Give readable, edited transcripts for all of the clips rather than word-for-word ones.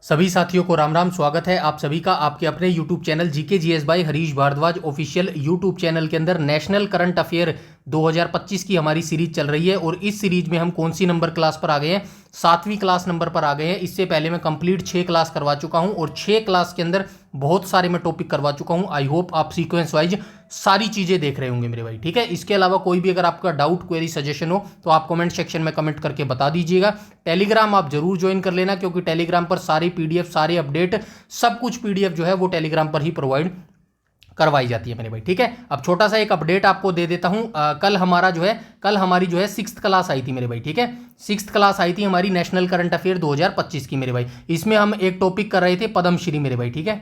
सभी साथियों को राम राम। स्वागत है आप सभी का आपके अपने YouTube channel GK GS by Harish Bhardwaj official YouTube channel के अंदर नेशनल करंट अफेयर 2025 की हमारी सीरीज चल रही है। और इस सीरीज में हम कौन सी नंबर क्लास पर आ गए हैं? 7वीं क्लास नंबर पर आ गए हैं। इससे पहले मैं कंप्लीट 6 क्लास करवा चुका हूं और 6 क्लास के अंदर बहुत सारे मैं टॉपिक करवा चुका हूं। आई होप आप सीक्वेंस वाइज सारी चीजें देख रहे होंगे मेरे भाई, ठीक है। इसके अलावा कोई भी अगर आपका डाउट, क्वेरी, सजेशन हो तो आप कमेंट सेक्शन में कमेंट करके बता दीजिएगा। टेलीग्राम आप जरूर ज्वाइन कर लेना, क्योंकि टेलीग्राम पर सारी पीडीएफ, सारे अपडेट, सब कुछ पीडीएफ जो है वो टेलीग्राम पर ही प्रोवाइड करवाई जाती है मेरे भाई, ठीक है। अब छोटा सा एक अपडेट आपको दे देता हूं। कल हमारी जो है 6th क्लास आई थी मेरे भाई, ठीक है। 6th क्लास आई थी हमारी नेशनल करंट अफेयर 2025 की मेरे भाई। इसमें हम एक टॉपिक कर रहे थे पद्मश्री मेरे भाई, ठीक है।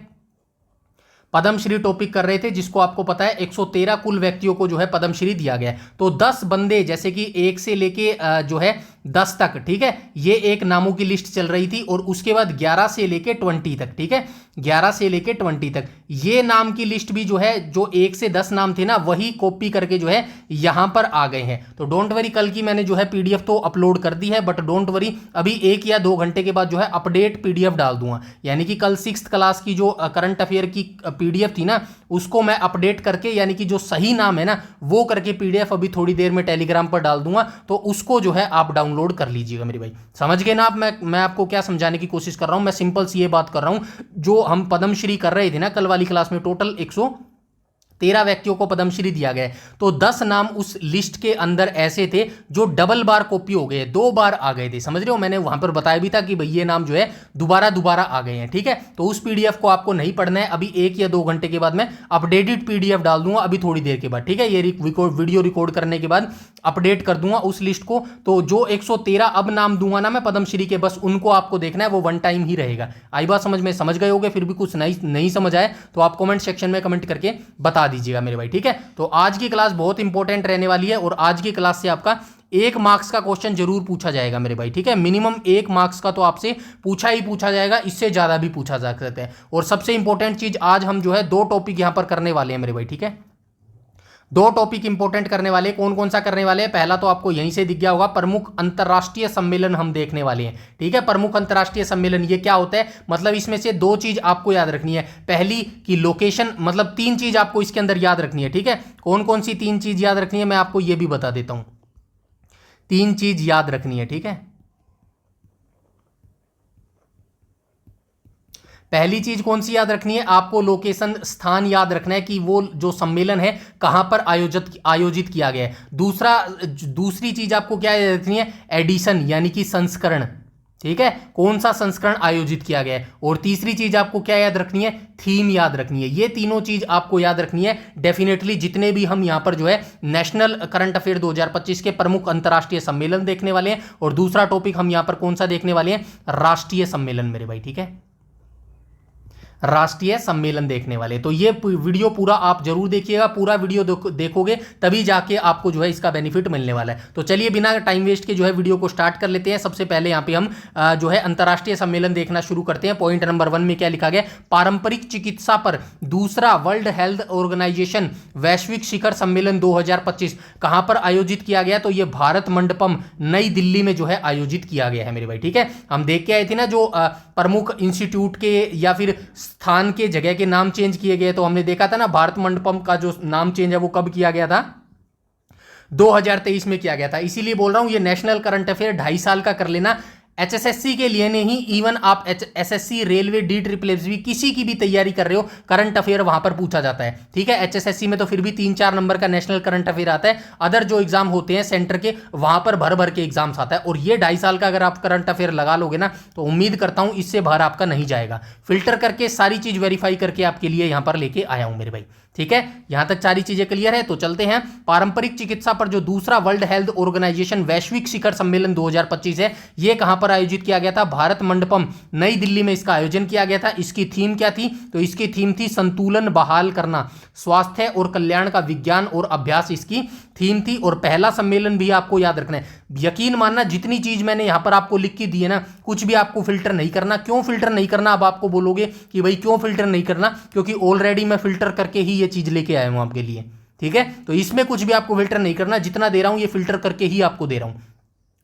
पद्मश्री टॉपिक कर रहे थे, जिसको आपको पता है 113 कुल व्यक्तियों को जो है पद्मश्री दिया गया है। तो 10 बंदे, जैसे कि 1 से लेके जो है 10 तक, ठीक है, ये एक नामों की लिस्ट चल रही थी। और उसके बाद 11 से लेके 20 तक, ठीक है, 11 से लेके 20 तक ये नाम की लिस्ट भी जो है, जो 1 से 10 नाम थे ना, वही कॉपी करके जो है यहां पर आ गए हैं। तो डोंट वरी, कल की मैंने जो है पीडीएफ तो अपलोड कर दी है, बट डोंट वरी, अभी 1 या 2 घंटे के बाद जो है अपडेट पीडीएफ डाल दूंगा। यानी कि कल 6th क्लास की जो करंट अफेयर की पीडीएफ थी ना, उसको मैं अपडेट करके, यानी कि जो सही नाम है ना वो करके पीडीएफ अभी थोड़ी देर में टेलीग्राम पर डाल दूंगा। तो उसको जो है आप डाउनलोड कर लीजिएगा मेरे भाई। समझ गए ना आप मैं आपको क्या समझाने की कोशिश कर रहा हूं? मैं सिंपल सी ये बात कर रहा हूं, जो हम पद्मश्री कर रहे थे ना कल वाली क्लास में, टोटल 113 व्यक्तियों को पद्मश्री दिया गया है। तो 10 नाम उस लिस्ट के अंदर ऐसे थे जो डबल बार कॉपी हो गए, 2 बार आ गए थे। समझ रहे हो? मैंने वहां पर बताया भी था कि भाई ये नाम जो है दोबारा आ गए हैं, ठीक है। तो उस पीडीएफ को आपको नहीं पढ़ना है। अभी 1 या 2 घंटे के बाद मैं अपडेटेड पीडीएफ डाल दूंगा, अभी थोड़ी देर के बाद, ठीक है। ये वीडियो रिकॉर्ड करने के बाद अपडेट कर दूंगा उस लिस्ट को। तो जो 113 अब नाम दूंगा ना मैं पद्मश्री के, बस उनको आपको देखना है, वो 1 टाइम ही रहेगा। आई बात समझ में? समझ गए होगे? फिर भी कुछ नहीं समझ आए तो आप कमेंट सेक्शन में कमेंट करके बता दीजिएगा मेरे भाई, ठीक है। तो आज की क्लास बहुत इंपॉर्टेंट रहने वाली है और आज की क्लास से आपका 1 मार्क्स का क्वेश्चन जरूर पूछा जाएगा मेरे भाई, ठीक है। मिनिमम 1 मार्क्स का तो आपसे पूछा जाएगा, इससे ज्यादा भी पूछा जा सकता है। और सबसे इंपॉर्टेंट चीज, आज हम जो है 2 टॉपिक यहां पर करने वाले हैं मेरे भाई, ठीक है। 2 टॉपिक इंपॉर्टेंट करने वाले। कौन कौन सा करने वाले हैं? पहला तो आपको यहीं से दिख गया होगा, प्रमुख अंतरराष्ट्रीय सम्मेलन हम देखने वाले हैं, ठीक है। प्रमुख अंतरराष्ट्रीय सम्मेलन ये क्या होता है? मतलब इसमें से 2 चीज आपको याद रखनी है। पहली की लोकेशन, मतलब 3 चीज आपको इसके अंदर याद रखनी है, ठीक है। कौन कौन सी 3 चीज याद रखनी है मैं आपको ये भी बता देता हूं। 3 चीज याद रखनी है, ठीक है। पहली चीज कौन सी याद रखनी है? आपको लोकेशन, स्थान याद रखना है कि वो जो सम्मेलन है कहां पर आयोजित किया गया है। दूसरी चीज आपको क्या याद रखनी है? एडिशन, यानी कि संस्करण, ठीक है, कौन सा संस्करण आयोजित किया गया है। और तीसरी चीज आपको क्या याद रखनी है? थीम याद रखनी है। ये तीनों चीज आपको याद रखनी है डेफिनेटली, जितने भी हम यहां पर जो है नेशनल करंट अफेयर 2025 के प्रमुख अंतरराष्ट्रीय सम्मेलन देखने वाले हैं। और दूसरा टॉपिक हम यहां पर कौन सा देखने वाले हैं? राष्ट्रीय सम्मेलन मेरे भाई, ठीक है, राष्ट्रीय सम्मेलन देखने वाले। तो ये वीडियो पूरा आप जरूर देखिएगा। पूरा वीडियो देखोगे तभी जाके आपको जो है इसका बेनिफिट मिलने वाला है। तो चलिए बिना टाइम वेस्ट के जो है वीडियो को स्टार्ट कर लेते हैं। सबसे पहले यहाँ पे हम जो है अंतरराष्ट्रीय सम्मेलन देखना शुरू करते हैं। पॉइंट नंबर 1 में क्या लिखा गया? पारंपरिक चिकित्सा पर दूसरा वर्ल्ड हेल्थ ऑर्गेनाइजेशन वैश्विक शिखर सम्मेलन 2025 कहां पर आयोजित किया गया? तो ये भारत मंडपम नई दिल्ली में जो है आयोजित किया गया है मेरे भाई, ठीक है। हम देख के आए थे ना, जो प्रमुख इंस्टीट्यूट के या फिर स्थान के जगह के नाम चेंज किए गए। तो हमने देखा था ना, भारत मंडपम का जो नाम चेंज है वो कब किया गया था? 2023 में किया गया था। इसीलिए बोल रहा हूं ये नेशनल करंट अफेयर 2.5 साल का कर लेना। एचएसएससी के लिए नहीं, इवन आप एसएससी, रेलवे, DSSB किसी की भी तैयारी कर रहे हो, करंट अफेयर वहां पर पूछा जाता है, ठीक है। एचएसएससी में तो फिर भी 3-4 नंबर का नेशनल करंट अफेयर आता है। अदर जो एग्जाम होते हैं सेंटर के, वहां पर भर के एग्जाम्स आता है। और ये 2.5 साल का अगर आप करंट अफेयर लगा लोगे ना, तो उम्मीद करता हूं इससे भर आपका नहीं जाएगा। फिल्टर करके सारी चीज वेरीफाई करके आपके लिए यहां पर लेके आया हूं मेरे भाई, ठीक है। यहां तक सारी चीजें क्लियर है। तो चलते हैं। पारंपरिक चिकित्सा पर जो दूसरा वर्ल्ड हेल्थ ऑर्गेनाइजेशन वैश्विक शिखर सम्मेलन 2025 है, यह कहां पर आयोजित किया गया था? भारत मंडपम नई दिल्ली में इसका आयोजन किया गया था। इसकी थीम क्या थी? तो इसकी थीम थी संतुलन बहाल करना, स्वास्थ्य और कल्याण का विज्ञान और अभ्यास, इसकी थीम थी। और पहला सम्मेलन भी आपको याद रखना है। यकीन मानना, जितनी चीज मैंने यहां पर आपको लिख के दी है ना, कुछ भी आपको फिल्टर नहीं करना। क्यों फिल्टर नहीं करना? अब आपको बोलोगे कि भाई क्यों फिल्टर नहीं करना? क्योंकि ऑलरेडी मैं फिल्टर करके ही ये चीज लेके आया हूं आपके लिए, ठीक है। तो इसमें कुछ भी आपको फिल्टर नहीं करना, जितना दे रहा हूं ये फिल्टर करके ही आपको दे रहा हूं।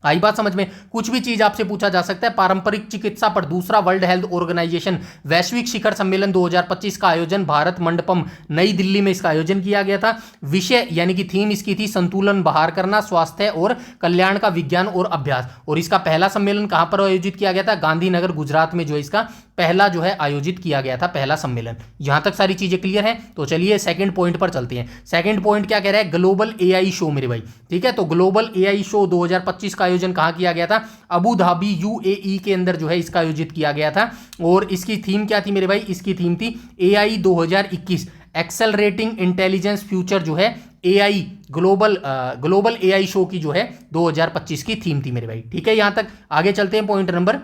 आई बात समझ में। कुछ भी चीज आपसे पूछा जा सकता है। पारंपरिक चिकित्सा पर दूसरा वर्ल्ड हेल्थ ऑर्गेनाइजेशन वैश्विक शिखर सम्मेलन 2025 का आयोजन भारत मंडपम नई दिल्ली में इसका आयोजन किया गया था। विषय यानी कि थीम इसकी थी संतुलन बहाल करना, स्वास्थ्य और कल्याण का विज्ञान और अभ्यास। और इसका पहला सम्मेलन कहां पर आयोजित किया गया था? गांधीनगर गुजरात में जो है इसका पहला जो है आयोजित किया गया था, पहला सम्मेलन। यहां तक सारी चीजें क्लियर है। तो चलिए सेकंड पॉइंट पर चलते हैं। सेकंड पॉइंट क्या कह रहा है? ग्लोबल एआई शो मेरे भाई, ठीक है। तो ग्लोबल एआई शो 2025 का आयोजन कहां किया गया था? अबू धाबी यूएई के अंदर जो है इसका आयोजित किया गया था। और इसकी थीम क्या थी मेरे भाई? इसकी थीम थी एआई 2021 एक्सेलरेटिंग इंटेलिजेंस फ्यूचर जो है एआई ग्लोबल एआई शो की जो है 2025 की थीम थी मेरे भाई, ठीक है। यहां तक आगे चलते हैं, पॉइंट नंबर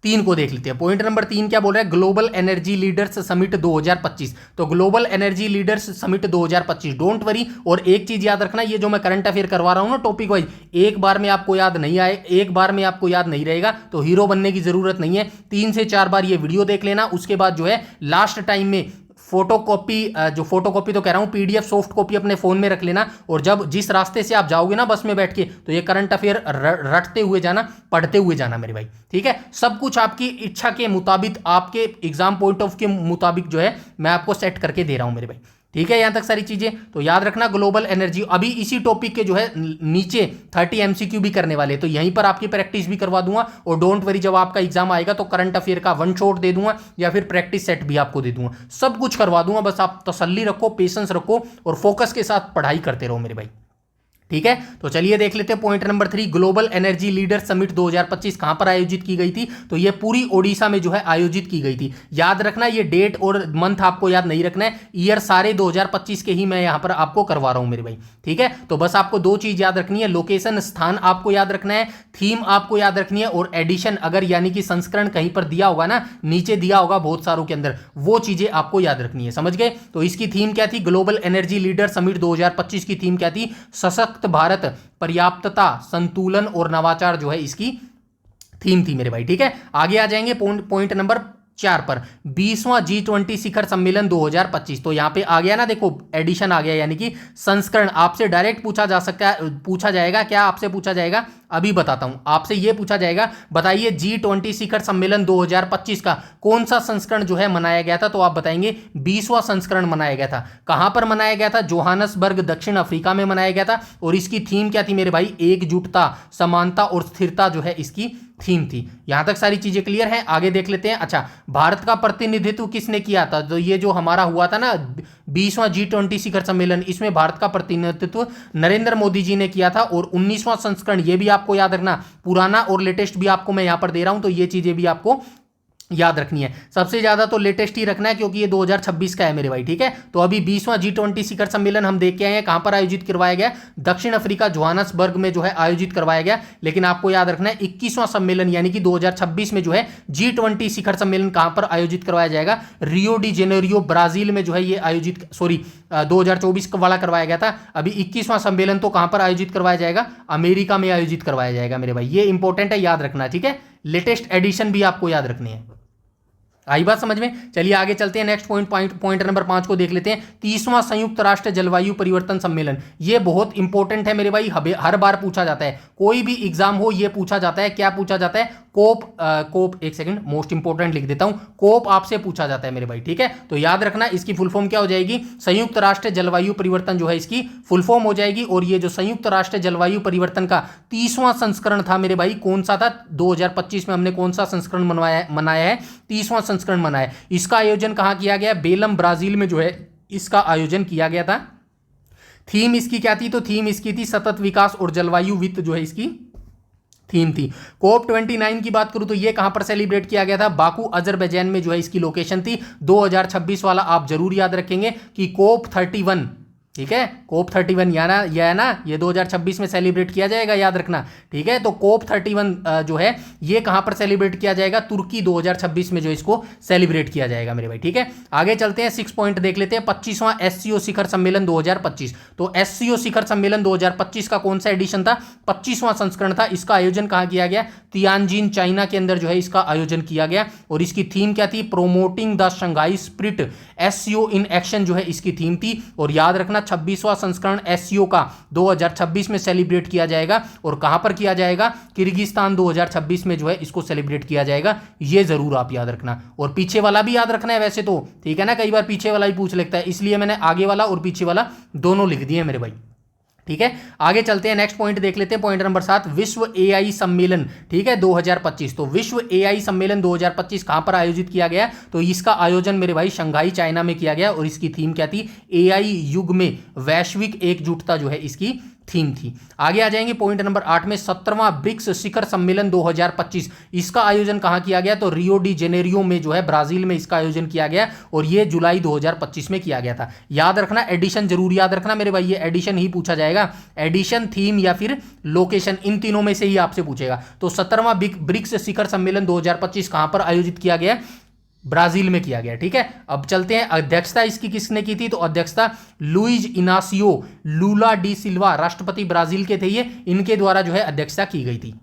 3 को देख लेते हैं। पॉइंट नंबर 3 क्या बोल रहा है? Global energy leaders summit 2025। तो global energy leaders summit 2025, don't worry. और एक चीज याद रखना, ये जो मैं करंट अफेयर करवा रहा हूं ना टॉपिक वाइज, एक बार में आपको याद नहीं आए, एक बार में आपको याद नहीं रहेगा तो हीरो बनने की जरूरत नहीं है। 3 से 4 बार ये वीडियो देख लेना, उसके बाद जो है लास्ट टाइम में फोटोकॉपी, जो फोटोकॉपी तो कह रहा हूं, पीडीएफ सॉफ्ट कॉपी अपने फोन में रख लेना। और जब जिस रास्ते से आप जाओगे ना बस में बैठ के, तो ये करंट अफेयर रटते हुए जाना, पढ़ते हुए जाना मेरे भाई, ठीक है। सब कुछ आपकी इच्छा के मुताबिक, आपके एग्जाम पॉइंट ऑफ के मुताबिक जो है मैं आपको सेट करके दे रहा हूं मेरे भाई, ठीक है। यहां तक सारी चीजें तो याद रखना। ग्लोबल एनर्जी, अभी इसी टॉपिक के जो है नीचे 30 एमसीक्यू भी करने वाले, तो यहीं पर आपकी प्रैक्टिस भी करवा दूंगा। और डोंट वरी, जब आपका एग्जाम आएगा तो करंट अफेयर का वन शॉट दे दूंगा या फिर प्रैक्टिस सेट भी आपको दे दूंगा, सब कुछ करवा दूंगा। बस आप तसल्ली रखो, पेशेंस रखो और फोकस के साथ पढ़ाई करते रहो मेरे भाई, ठीक है। तो चलिए देख लेते हैं point number 3। Global energy leader summit 2025 कहां पर आयोजित की गई थी? तो ये पूरी ओडिशा में जो है आयोजित की गई थी। याद रखना, ये डेट और मंथ आपको याद नहीं रखना है, ईयर सारे 2025 के ही मैं यहां पर आपको करवा रहा हूं मेरे भाई, ठीक है। तो बस आपको 2 चीज याद रखनी है, लोकेशन स्थान आपको याद रखना है, थीम आपको याद रखनी है, और एडिशन अगर यानी कि संस्करण कहीं पर दिया होगा ना, नीचे दिया होगा बहुत सारों के अंदर, वो चीजें आपको याद रखनी है, समझ गए। तो इसकी थीम क्या थी? ग्लोबल एनर्जी लीडर समिट 2025 की थीम क्या थी? सशक्त भारत, पर्याप्तता, संतुलन और नवाचार जो है इसकी थीम थी मेरे भाई, ठीक है। आगे आ जाएंगे पॉइंट नंबर 4 पर। 20वां G20 शिखर सम्मेलन 2025। तो यहां पे आ गया ना, देखो एडिशन आ गया, यानी कि संस्करण। आपसे डायरेक्ट पूछा जा सकता है, पूछा जाएगा क्या? आपसे पूछा जाएगा, अभी बताता हूं, आपसे यह पूछा जाएगा, बताइए G20 शिखर सम्मेलन 2025 का कौन सा संस्करण जो है मनाया गया था? तो आप बताएंगे 20वां संस्करण मनाया गया था। कहां पर मनाया गया था? जोहानसबर्ग, दक्षिण अफ्रीका में मनाया गया था। और इसकी थीम क्या थी मेरे भाई? एकजुटता, समानता और स्थिरता जो है इसकी थीम थी। यहां तक सारी चीजें क्लियर है। आगे देख लेते हैं। अच्छा, भारत का प्रतिनिधित्व किसने किया था? तो ये जो हमारा हुआ था ना 20वां G20 शिखर सम्मेलन, इसमें भारत का प्रतिनिधित्व नरेंद्र मोदी जी ने किया था। और 19वां संस्करण, ये भी आपको याद रखना, पुराना और लेटेस्ट भी आपको मैं यहां पर दे रहा हूं, तो ये चीजें भी आपको याद रखनी है। सबसे ज्यादा तो लेटेस्ट ही रखना है क्योंकि ये 2026 का है मेरे भाई, ठीक है। तो अभी 20वां G20 शिखर सम्मेलन हम देख के आए हैं, कहां पर आयोजित करवाया गया? दक्षिण अफ्रीका जोहानसबर्ग में जो है आयोजित करवाया गया। लेकिन आपको याद रखना है 21वां सम्मेलन यानी कि 2026 में जो है G20 शिखर सम्मेलन कहां पर आयोजित करवाया जाएगा? रियो डी जेनेरियो, ब्राजील में जो है ये आयोजित, 2024 वाला करवाया गया था। अभी 21वां सम्मेलन तो कहां पर आयोजित करवाया जाएगा? अमेरिका में आयोजित करवाया जाएगा मेरे भाई, ये इंपॉर्टेंट है, याद रखना, ठीक है। लेटेस्ट एडिशन भी आपको याद रखनी है। आई बात समझ में। चलिए आगे चलते हैं, नेक्स्ट पॉइंट नंबर 5 को देख लेते हैं। 30वां संयुक्त राष्ट्र जलवायु परिवर्तन सम्मेलन, ये बहुत इंपॉर्टेंट है मेरे भाई, हर बार पूछा जाता है, कोई भी एग्जाम हो ये पूछा जाता है। क्या पूछा जाता है? कोप, एक सेकंड, मोस्ट इंपॉर्टेंट लिख देता हूं, कोप आपसे पूछा जाता है मेरे भाई, ठीक है। तो याद रखना, इसकी फुल फॉर्म क्या हो जाएगी? संयुक्त राष्ट्र जलवायु परिवर्तन जो है इसकी फुल फॉर्म हो जाएगी। और ये जो संयुक्त राष्ट्र जलवायु परिवर्तन का 30वां संस्करण था मेरे भाई, कौन सा था? 2025 में हमने कौन सा संस्करण मनाया है? 30वां संस्करण मनाया है। इसका आयोजन कहां किया गया? बेलम, ब्राजील में जो है इसका आयोजन किया गया था। थीम इसकी क्या थी? तो थीम इसकी थी सतत विकास और जलवायु वित्त जो है इसकी थीम थी। कोप 29 की बात करूं तो ये कहां पर सेलिब्रेट किया गया था? बाकू, अजरबैजान में जो है इसकी लोकेशन थी। 2026 वाला आप जरूर याद रखेंगे कि कोप 31, ठीक है, कोप 31 यह है ना, ये 2026 में सेलिब्रेट किया जाएगा, याद रखना, ठीक है। तो कोप 31 जो है ये कहां पर सेलिब्रेट किया जाएगा? तुर्की, 2026 में जो इसको सेलिब्रेट किया जाएगा मेरे भाई, ठीक है। आगे चलते हैं, 6 पॉइंट देख लेते हैं। 25वां एससीओ शिखर सम्मेलन 2025। तो एससीओ शिखर सम्मेलन 2025 का कौन सा एडिशन था? 25वां संस्करण था। इसका आयोजन कहां किया गया? तियानजिन, चाइना के अंदर जो है इसका आयोजन किया गया। और इसकी थीम क्या थी? Promoting the Shanghai spirit, SCO in action जो है इसकी थीम थी। और याद रखना 26वां संस्करण एससीओ का 2026 में सेलिब्रेट किया जाएगा। और कहां पर किया जाएगा? किर्गिस्तान 2026 में जो है इसको सेलिब्रेट किया जाएगा। ये जरूर आप याद रखना। और पीछे वाला भी याद रखना है वैसे तो, ठीक है ना, कई बार पीछे वाला ही पूछ लेता है, इसलिए मैंने आगे वाला और पीछे वाला दोनों लिख दिए मेरे भाई। ठीक है, आगे चलते हैं, नेक्स्ट पॉइंट देख लेते हैं, पॉइंट नंबर 7, विश्व एआई सम्मेलन, ठीक है, 2025। तो विश्व एआई सम्मेलन 2025 कहां पर आयोजित किया गया? तो इसका आयोजन मेरे भाई शंघाई चाइना में किया गया। और इसकी थीम क्या थी? एआई युग में वैश्विक एकजुटता जो है इसकी थीम थी। आगे आ जाएंगे पॉइंट नंबर 8 में, 17वां ब्रिक्स शिखर सम्मेलन 2025, इसका आयोजन कहां किया गया? तो रियो डी जेनेरियो में जो है ब्राजील में इसका आयोजन किया गया। और ये जुलाई 2025 में किया गया था। याद रखना, एडिशन जरूर याद रखना मेरे भाई, ये एडिशन ही पूछा जाएगा। एडिशन, थीम या फिर लोकेशन, इन तीनों में से ही आपसे पूछेगा। तो 17वां ब्रिक्स शिखर सम्मेलन 2025 कहां पर आयोजित किया गया? ब्राजील में किया गया। ठीक है, अब चलते हैं, अध्यक्षता इसकी किसने की थी? तो अध्यक्षता लुइज इनासियो लूला डी सिल्वा, राष्ट्रपति ब्राजील के थे ये, इनके द्वारा जो है अध्यक्षता की गई थी।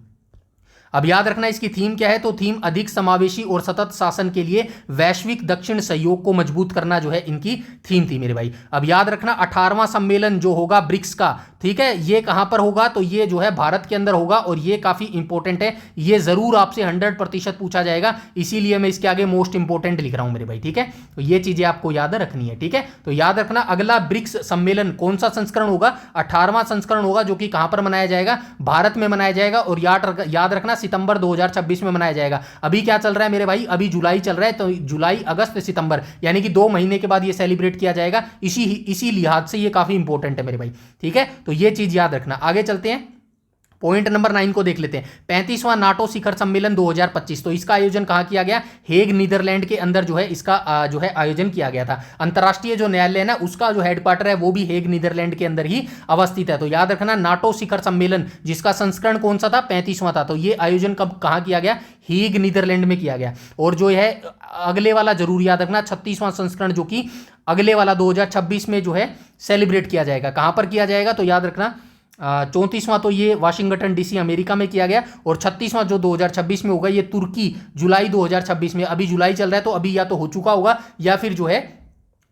अब याद रखना इसकी थीम क्या है? तो थीम अधिक समावेशी और सतत शासन के लिए वैश्विक दक्षिण सहयोग को मजबूत करना जो है इनकी थीम थी मेरे भाई। अब याद रखना 18वां सम्मेलन जो होगा ब्रिक्स का, ठीक है, ये कहां पर होगा? तो ये जो है भारत के अंदर होगा। और ये काफी इंपॉर्टेंट है, ये जरूर आपसे 100% पूछा जाएगा, इसीलिए मैं इसके आगे मोस्ट इंपॉर्टेंट लिख रहा हूं मेरे भाई। ठीक है, तो ये चीजें आपको याद रखनी है। ठीक है, तो याद रखना अगला ब्रिक्स सम्मेलन कौन सा संस्करण होगा? 18वां संस्करण होगा, जो कि कहां पर मनाया जाएगा? भारत में मनाया जाएगा। और याद रखना सितंबर 2026 में मनाया जाएगा। अभी क्या चल रहा है मेरे भाई? अभी जुलाई चल रहा है, तो जुलाई, अगस्त, सितंबर, यानी कि 2 महीने के बाद ये सेलिब्रेट किया जाएगा। इसी लिहाज से ये काफी इंपॉर्टेंट है मेरे भाई। ठीक है, तो ये चीज याद रखना। आगे चलते हैं, पॉइंट नंबर 9 को देख लेते हैं, 35वां नाटो शिखर सम्मेलन 2025। तो इसका आयोजन कहां किया गया? हेग, नीदरलैंड के अंदर जो है इसका जो है आयोजन किया गया था। अंतर्राष्ट्रीय जो न्यायालय है ना, उसका जो हेडक्वार्टर है वो भी हेग, नीदरलैंड के अंदर ही अवस्थित है। तो याद रखना नाटो शिखर सम्मेलन, जिसका संस्करण कौन सा था? 35वां था। तो ये आयोजन कहां किया गया? हेग, नीदरलैंड में किया गया। और जो है अगले वाला जरूर याद रखना, 36वां संस्करण, जो कि अगले वाला 2026 में जो है सेलिब्रेट किया जाएगा। कहां पर किया जाएगा? तो याद रखना 34वां तो ये वाशिंगटन डीसी अमेरिका में किया गया। और 36वां जो 2026 में होगा ये तुर्की, जुलाई 2026 में। अभी जुलाई चल रहा है, तो अभी या तो हो चुका होगा या फिर जो है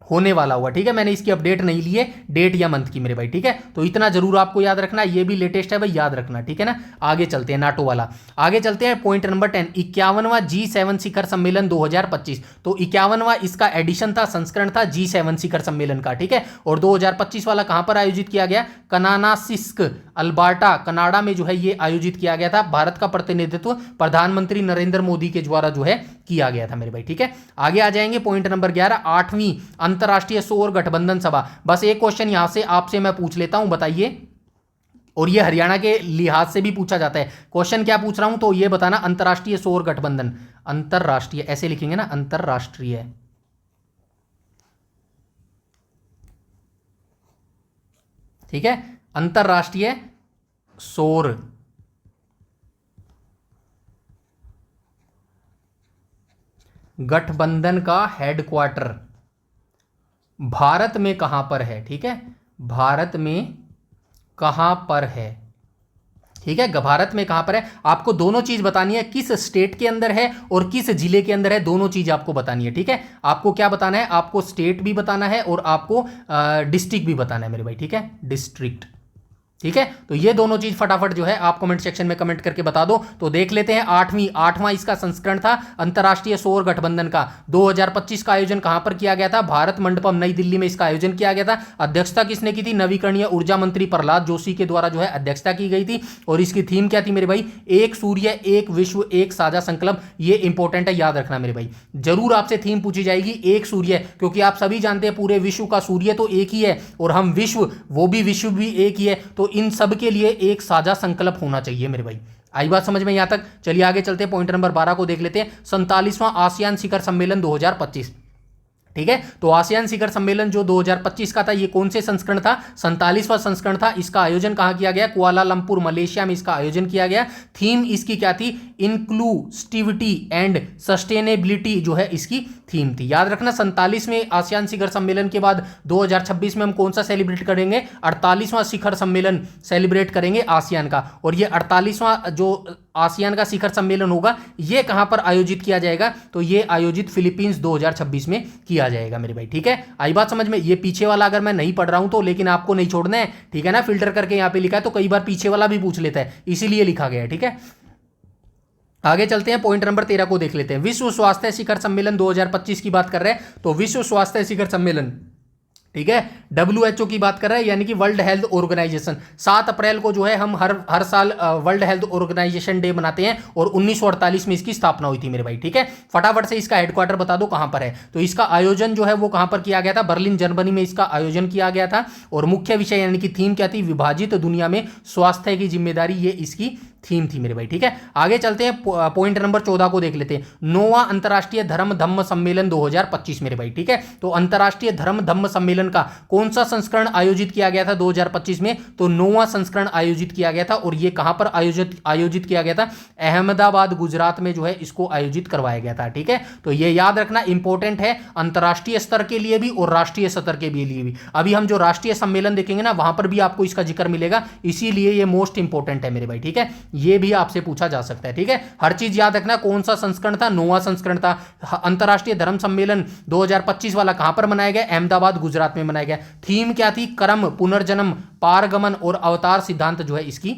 होने वाला हुआ। ठीक है, मैंने इसकी अपडेट नहीं ली है डेट या मंथ की मेरे भाई। ठीक है, तो इतना जरूर आपको याद रखना, ये भी लेटेस्ट है भाई, याद रखना। ठीक है ना, आगे चलते हैं, नाटो वाला। आगे चलते हैं, पॉइंट नंबर 10, 51वां G7 शिखर सम्मेलन 2025। तो 51वां इसका एडिशन था, संस्करण था G7 शिखर सम्मेलन का। ठीक है, और 2025 वाला कहां पर आयोजित किया गया? कनानासिस्क, अल्बर्टा, कनाडा में जो है ये आयोजित किया गया था। भारत का प्रतिनिधित्व प्रधानमंत्री नरेंद्र मोदी के द्वारा जो है किया गया था मेरे भाई। ठीक है, आगे आ जाएंगे, पॉइंट नंबर 11, 8वीं अंतरराष्ट्रीय सौर गठबंधन सभा। बस एक क्वेश्चन यहां से आपसे मैं पूछ लेता हूं, बताइए, और ये हरियाणा के लिहाज से भी पूछा जाता है। क्वेश्चन क्या पूछ रहा हूं, तो ये बताना, अंतरराष्ट्रीय सौर गठबंधन, अंतरराष्ट्रीय ऐसे लिखेंगे ना, अंतरराष्ट्रीय, ठीक है, अंतरराष्ट्रीय सौर गठबंधन का हेडक्वार्टर भारत में कहां पर है? ठीक है, भारत में कहां पर है? ठीक है, भारत में कहां पर है? आपको दोनों चीज बतानी है, किस स्टेट के अंदर है और किस जिले के अंदर है, दोनों चीज आपको बतानी है। ठीक है, आपको क्या बताना है? आपको स्टेट भी बताना है और आपको डिस्ट्रिक्ट भी बताना है मेरे भाई। ठीक है, डिस्ट्रिक्ट। ठीक है, तो ये दोनों चीज फटाफट जो है आप कमेंट सेक्शन में कमेंट करके बता दो। तो देख लेते हैं, 8वां इसका संस्करण था अंतरराष्ट्रीय सौर गठबंधन का। 2025 का आयोजन कहां पर किया गया था? भारत मंडपम, नई दिल्ली में इसका आयोजन किया गया था। अध्यक्षता किसने की थी? नवीकरणीय ऊर्जा मंत्री प्रहलाद जोशी के द्वारा जो है अध्यक्षता की गई थी। और इसकी थीम क्या थी मेरे भाई? एक सूर्य, एक विश्व, एक साझा संकल्प। ये इंपॉर्टेंट है, याद रखना मेरे भाई, जरूर आपसे थीम पूछी जाएगी, एक सूर्य, क्योंकि आप सभी जानते हैं पूरे विश्व का सूर्य तो एक ही है, और हम विश्व, वो भी विश्व भी एक ही है। तो इन सब के लिए एक साझा संकल्प होना चाहिए मेरे भाई। आई बात समझ में यहां तक? चलिए आगे चलते हैं, पॉइंट नंबर 12 को देख लेते हैं, 47वां आसियान शिखर सम्मेलन 2025। ठीक है, तो आसियान शिखर सम्मेलन जो 2025 का था, ये कौन से संस्करण था? 47वां संस्करण था। इसका आयोजन कहां किया गया? कुआलालंपुर, मलेशिया में इसका आयोजन किया गया। थीम इसकी क्या थी? इंक्लूसिविटी एंड सस्टेनेबिलिटी जो है इसकी थीम थी। याद रखना, 47वें आसियान शिखर सम्मेलन के बाद 2026 में हम कौन सा सेलिब्रेट करेंगे? 48वां शिखर सम्मेलन सेलिब्रेट करेंगे आसियान का। और ये 48वां जो आसियान का शिखर सम्मेलन होगा, ये कहां पर आयोजित किया जाएगा, तो ये आयोजित फिलीपींस 2026 में किया जाएगा मेरे भाई। ठीक है, आई बात समझ में। ये पीछे वाला अगर मैं नहीं पढ़ रहा हूं तो लेकिन आपको नहीं छोड़ना है, ठीक है ना, फिल्टर करके यहां पे लिखा है तो कई बार पीछे वाला भी पूछ लेता है, इसीलिए लिखा गया है। ठीक है, आगे चलते हैं, पॉइंट नंबर 13 को देख लेते हैं। विश्व स्वास्थ्य शिखर सम्मेलन 2025 की बात कर रहे हैं, तो विश्व स्वास्थ्य शिखर सम्मेलन, ठीक है, WHO की बात कर रहे हैं, यानी कि वर्ल्ड हेल्थ ऑर्गेनाइजेशन। 7 अप्रैल को जो है हम हर साल वर्ल्ड हेल्थ ऑर्गेनाइजेशन डे मनाते हैं और 1948 में इसकी स्थापना हुई थी मेरे भाई। ठीक है, फटाफट से इसका हेडक्वार्टर बता दो कहां पर है, तो इसका आयोजन जो है वो कहां पर किया गया था, बर्लिन जर्मनी में इसका आयोजन किया गया था। और मुख्य विषय यानी कि थीम क्या थी, विभाजित दुनिया में स्वास्थ्य की जिम्मेदारी, ये इसकी थीम थी मेरे भाई। ठीक है, आगे चलते हैं, पॉइंट नंबर 14 को देख लेते हैं। 9वां अंतरराष्ट्रीय धर्म धम्म सम्मेलन 2025 मेरे भाई। ठीक है, तो अंतरराष्ट्रीय धर्म धम्म सम्मेलन का कौन सा संस्करण आयोजित किया गया था 2025 में, तो 9वां संस्करण आयोजित किया गया था। और ये कहां पर आयोजित किया गया था, अहमदाबाद गुजरात में जो है इसको आयोजित करवाया गया था। ठीक है, तो ये याद रखना इंपॉर्टेंट है, अंतरराष्ट्रीय स्तर के लिए भी और राष्ट्रीय स्तर के लिए भी। अभी हम जो राष्ट्रीय सम्मेलन देखेंगे ना, वहां पर भी आपको इसका जिक्र मिलेगा, इसीलिए ये मोस्ट इंपॉर्टेंट है मेरे भाई। ठीक है, ये भी आपसे पूछा जा सकता है। ठीक है, हर चीज याद रखना, कौन सा संस्करण था, 9वां संस्करण था। अंतरराष्ट्रीय धर्म सम्मेलन 2025 वाला कहां पर मनाया गया, अहमदाबाद गुजरात में मनाया गया। थीम क्या थी, कर्म, पुनर्जन्म, पारगमन और अवतार सिद्धांत जो है इसकी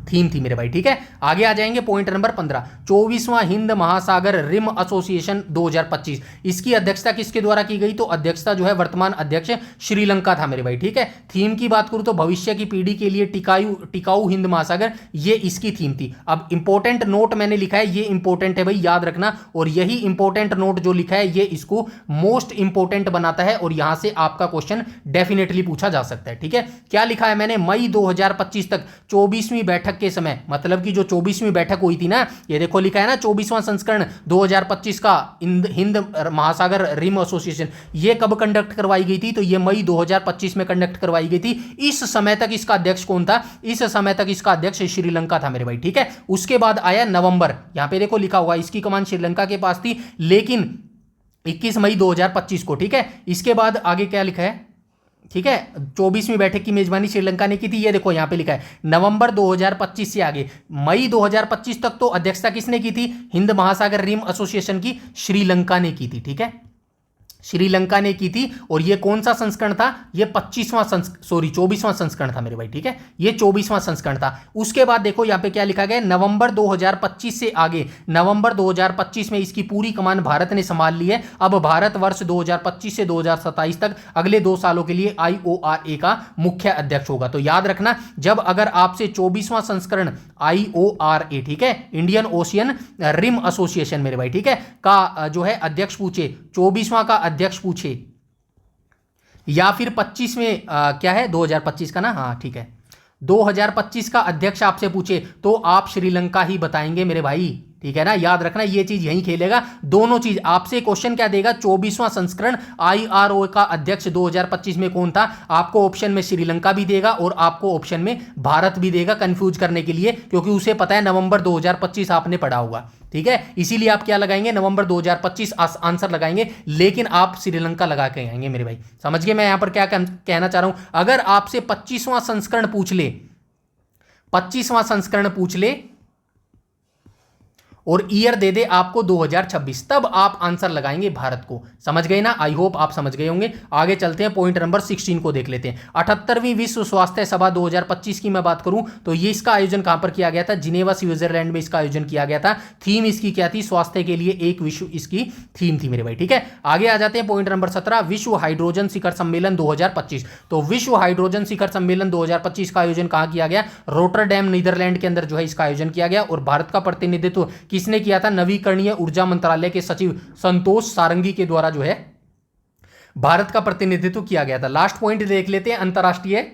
थीम थी मेरे भाई। ठीक है, आगे आ जाएंगे, पॉइंट नंबर 15, 24वां हिंद महासागर रिम एसोसिएशन 2025, इसकी अध्यक्षता किसके द्वारा की गई, तो अध्यक्षता जो है वर्तमान अध्यक्ष श्रीलंका था मेरे भाई। ठीक है, थीम की बात करूं तो भविष्य की पीढ़ी के लिए टिकाऊ हिंद महासागर, ये इसकी थीम थी। अब इंपॉर्टेंट नोट मैंने लिखा है, ये इंपॉर्टेंट है भाई, याद रखना, और यही इंपॉर्टेंट नोट जो लिखा है ये इसको मोस्ट इंपॉर्टेंट बनाता है और यहां से आपका क्वेश्चन डेफिनेटली पूछा जा सकता है। ठीक है, क्या लिखा है मैंने, मई 2025 तक 24वीं बैठक के समय, मतलब कि जो 24वीं बैठक हुई थी ना, ये देखो लिखा है ना 24वां संस्करण 2025 का हिंद महासागर रिम एसोसिएशन, ये कब कंडक्ट करवाई गई थी, तो ये मई 2025 में कंडक्ट करवाई गई थी। इस समय तक इसका अध्यक्ष कौन था, इस समय तक इसका अध्यक्ष श्रीलंका था मेरे भाई। ठीक है, उसके बाद आया नवंबर, यहां पे देखो लिखा हुआ, इसकी कमान श्रीलंका के पास थी, लेकिन 21 मई 2025 को। ठीक है, इसके बाद आगे क्या लिखा है, ठीक है, 24वीं बैठक की मेजबानी श्रीलंका ने की थी, ये देखो यहां पे लिखा है नवंबर 2025 से आगे मई 2025 तक तो अध्यक्षता किसने की थी, हिंद महासागर रिम एसोसिएशन की श्रीलंका ने की थी। ठीक है, श्रीलंका ने की थी, और ये कौन सा संस्करण था, ये 24वां संस्करण था मेरे भाई। ठीक है, ये 24वां संस्करण था। उसके बाद देखो यहां पे क्या लिखा गया, नवंबर 2025 से आगे, नवंबर 2025 में इसकी पूरी कमान भारत ने संभाल ली है। अब भारत वर्ष 2025 से 2027 तक अगले 2 सालों के लिए IORA का मुख्य अध्यक्ष होगा। तो याद रखना, जब अगर आपसे 24वां संस्करण IORA, ठीक है, इंडियन ओशियन रिम एसोसिएशन मेरे भाई, ठीक है, का जो है अध्यक्ष पूछे, 24वां का अध्यक्ष पूछे, या फिर 25 में क्या है 2025 का ना, हाँ ठीक है, 2025 का अध्यक्ष आपसे पूछे तो आप श्रीलंका ही बताएंगे मेरे भाई। ठीक है ना, याद रखना, ये चीज यहीं खेलेगा, दोनों चीज। आपसे क्वेश्चन क्या देगा, 24वां संस्करण IRO का अध्यक्ष 2025 में कौन था, आपको ऑप्शन में श्रीलंका भी देगा और आपको ऑप्शन में भारत भी देगा, कंफ्यूज करने के लिए, क्योंकि उसे पता है नवंबर 2025 आपने पढ़ा होगा। ठीक है, इसीलिए आप क्या लगाएंगे, नवंबर 2025 आंसर लगाएंगे, लेकिन आप श्रीलंका लगा के आएंगे मेरे भाई। समझ गए मैं यहां पर क्या कहना चाह रहा हूं। अगर आपसे 25वां संस्करण पूछ ले, 25वां संस्करण पूछ ले और ईयर दे दे आपको 2026, तब आप आंसर लगाएंगे भारत को। समझ गए ना, आई होप आप समझ गए होंगे। आगे चलते हैं, पॉइंट नंबर 16 को देख लेते हैं। 78वीं विश्व स्वास्थ्य सभा 2025 की मैं बात करूं तो ये इसका आयोजन कहां पर किया गया था, जिनेवा स्विट्जरलैंड में इसका आयोजन किया गया था। थीम इसकी क्या थी, स्वास्थ्य के लिए एक विश्व इसकी थीम थी मेरे भाई। ठीक है, आगे आ जाते हैं, पॉइंट नंबर 17, विश्व हाइड्रोजन शिखर सम्मेलन 2025। तो विश्व हाइड्रोजन शिखर सम्मेलन 2025 का आयोजन कहां किया गया, रोटरडैम नीदरलैंड के अंदर जो है इसका आयोजन किया गया। और भारत का प्रतिनिधित्व किसने किया था, नवीकरणीय ऊर्जा मंत्रालय के सचिव संतोष सारंगी के द्वारा जो है भारत का प्रतिनिधित्व किया गया था। लास्ट पॉइंट देख लेते हैं अंतरराष्ट्रीय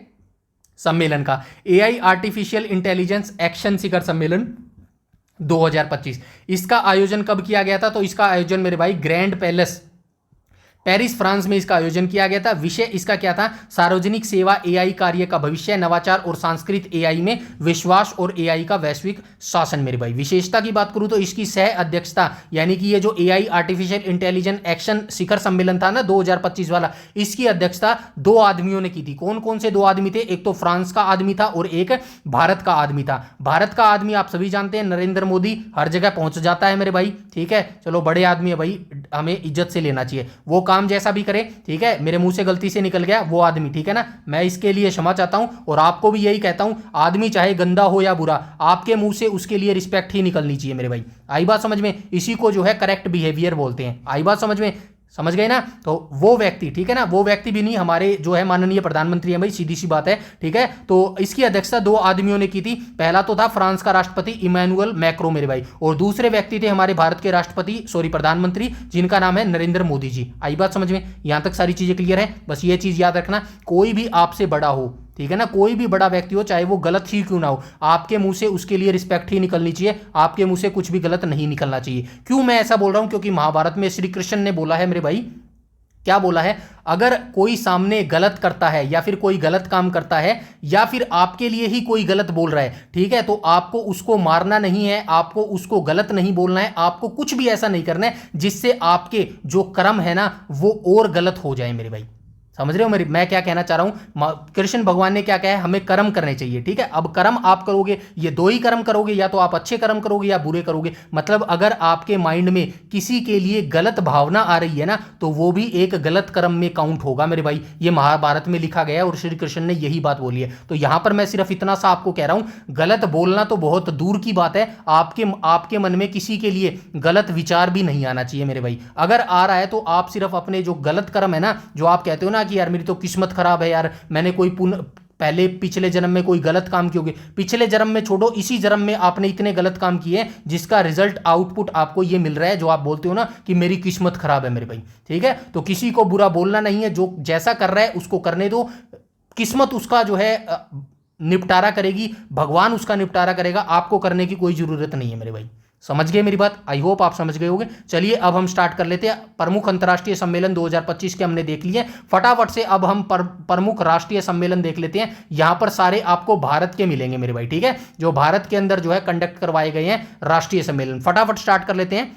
सम्मेलन का, AI आर्टिफिशियल इंटेलिजेंस एक्शन शिखर सम्मेलन 2025। इसका आयोजन कब किया गया था, तो इसका आयोजन मेरे भाई ग्रैंड पैलेस पेरिस फ्रांस में इसका आयोजन किया गया था। विषय इसका क्या था? सार्वजनिक सेवा एआई कार्य का भविष्य, नवाचार और सांस्कृत एआई में विश्वास और एआई का वैश्विक शासन मेरे भाई। विशेषता की बात करूं तो इसकी सह अध्यक्षता यानी कि ये जो एआई आर्टिफिशियल इंटेलिजेंस एक्शन शिखर सम्मेलन था ना 2025 वाला, इसकी अध्यक्षता दो आदमियों ने की थी। कौन कौन से दो आदमी थे? एक तो फ्रांस का आदमी था और एक भारत का आदमी था। भारत का आदमी आप सभी जानते हैं नरेंद्र मोदी, हर जगह पहुंच जाता है मेरे भाई, ठीक है। चलो बड़े आदमी है भाई, हमें इज्जत से लेना चाहिए। वो काम जैसा भी करे, ठीक है। मेरे मुंह से गलती से निकल गया वो आदमी, ठीक है ना, मैं इसके लिए क्षमा चाहता हूं और आपको भी यही कहता हूं, आदमी चाहे गंदा हो या बुरा, आपके मुंह से उसके लिए रिस्पेक्ट ही निकलनी चाहिए मेरे भाई। आई बात समझ में? इसी को जो है करेक्ट बिहेवियर बोलते हैं। आई बात समझ में? समझ गए ना? तो वो व्यक्ति, ठीक है ना, वो व्यक्ति भी नहीं, हमारे जो है माननीय प्रधानमंत्री हैं भाई, सीधी सी बात है, ठीक है। तो इसकी अध्यक्षता दो आदमियों ने की थी। पहला तो था फ्रांस का राष्ट्रपति इमैनुअल मैक्रो मेरे भाई, और दूसरे व्यक्ति थे हमारे भारत के राष्ट्रपति प्रधानमंत्री, जिनका नाम है नरेंद्र मोदी जी। आई बात समझ में? यहां तक सारी चीजें क्लियर है? बस ये चीज याद रखना, कोई भी आपसे बड़ा हो, ठीक है ना, कोई भी बड़ा व्यक्ति हो, चाहे वो गलत ही क्यों ना हो, आपके मुंह से उसके लिए रिस्पेक्ट ही निकलनी चाहिए। आपके मुंह से कुछ भी गलत नहीं निकलना चाहिए। क्यों मैं ऐसा बोल रहा हूं? क्योंकि महाभारत में श्री कृष्ण ने बोला है मेरे भाई, क्या बोला है? अगर कोई सामने गलत करता है या फिर कोई गलत काम करता है या फिर आपके लिए ही कोई गलत बोल रहा है, ठीक है, तो आपको उसको मारना नहीं है, आपको उसको गलत नहीं बोलना है, आपको कुछ भी ऐसा नहीं करना है जिससे आपके जो कर्म है ना वो और गलत हो जाए मेरे भाई। समझ रहे हो मेरी मैं क्या कहना चाह रहा हूं? कृष्ण भगवान ने क्या कहा है? हमें कर्म करने चाहिए, ठीक है। अब कर्म आप करोगे, ये दो ही कर्म करोगे, या तो आप अच्छे कर्म करोगे या बुरे करोगे। मतलब अगर आपके माइंड में किसी के लिए गलत भावना आ रही है ना, तो वो भी एक गलत कर्म में काउंट होगा मेरे भाई। ये महाभारत में लिखा गया है और श्री कृष्ण ने यही बात बोली है। तो यहां पर मैं सिर्फ इतना सा आपको कह रहा हूं, गलत बोलना तो बहुत दूर की बात है, आपके मन में किसी के लिए गलत विचार भी नहीं आना चाहिए मेरे भाई। अगर आ रहा है तो आप सिर्फ अपने जो गलत कर्म है ना, जो आप कहते हो ना कि यार मेरी तो किस्मत खराब है यार, मैंने कोई पहले पिछले जन्म में कोई गलत काम किए होंगे, पिछले जन्म में छोड़ो, इसी जन्म में आपने इतने गलत काम किए जिसका रिजल्ट आउटपुट आपको ये मिल रहा है, जो आप बोलते हो ना कि मेरी किस्मत खराब है मेरे भाई, ठीक है। तो किसी को बुरा बोलना नहीं है, जो जैसा कर रहा है उसको करने दो, किस्मत उसका जो है निपटारा करेगी, भगवान उसका निपटारा करेगा, आपको करने की कोई जरूरत नहीं है मेरे भाई। समझ गए मेरी बात? आई होप आप समझ गए होंगे। चलिए अब हम स्टार्ट कर लेते हैं। प्रमुख अंतर्राष्ट्रीय सम्मेलन 2025 के हमने देख लिए, फटाफट से अब हम प्रमुख राष्ट्रीय सम्मेलन देख लेते हैं। यहां पर सारे आपको भारत के मिलेंगे मेरे भाई, ठीक है, जो भारत के अंदर जो है कंडक्ट करवाए गए हैं राष्ट्रीय सम्मेलन। फटाफट स्टार्ट कर लेते हैं।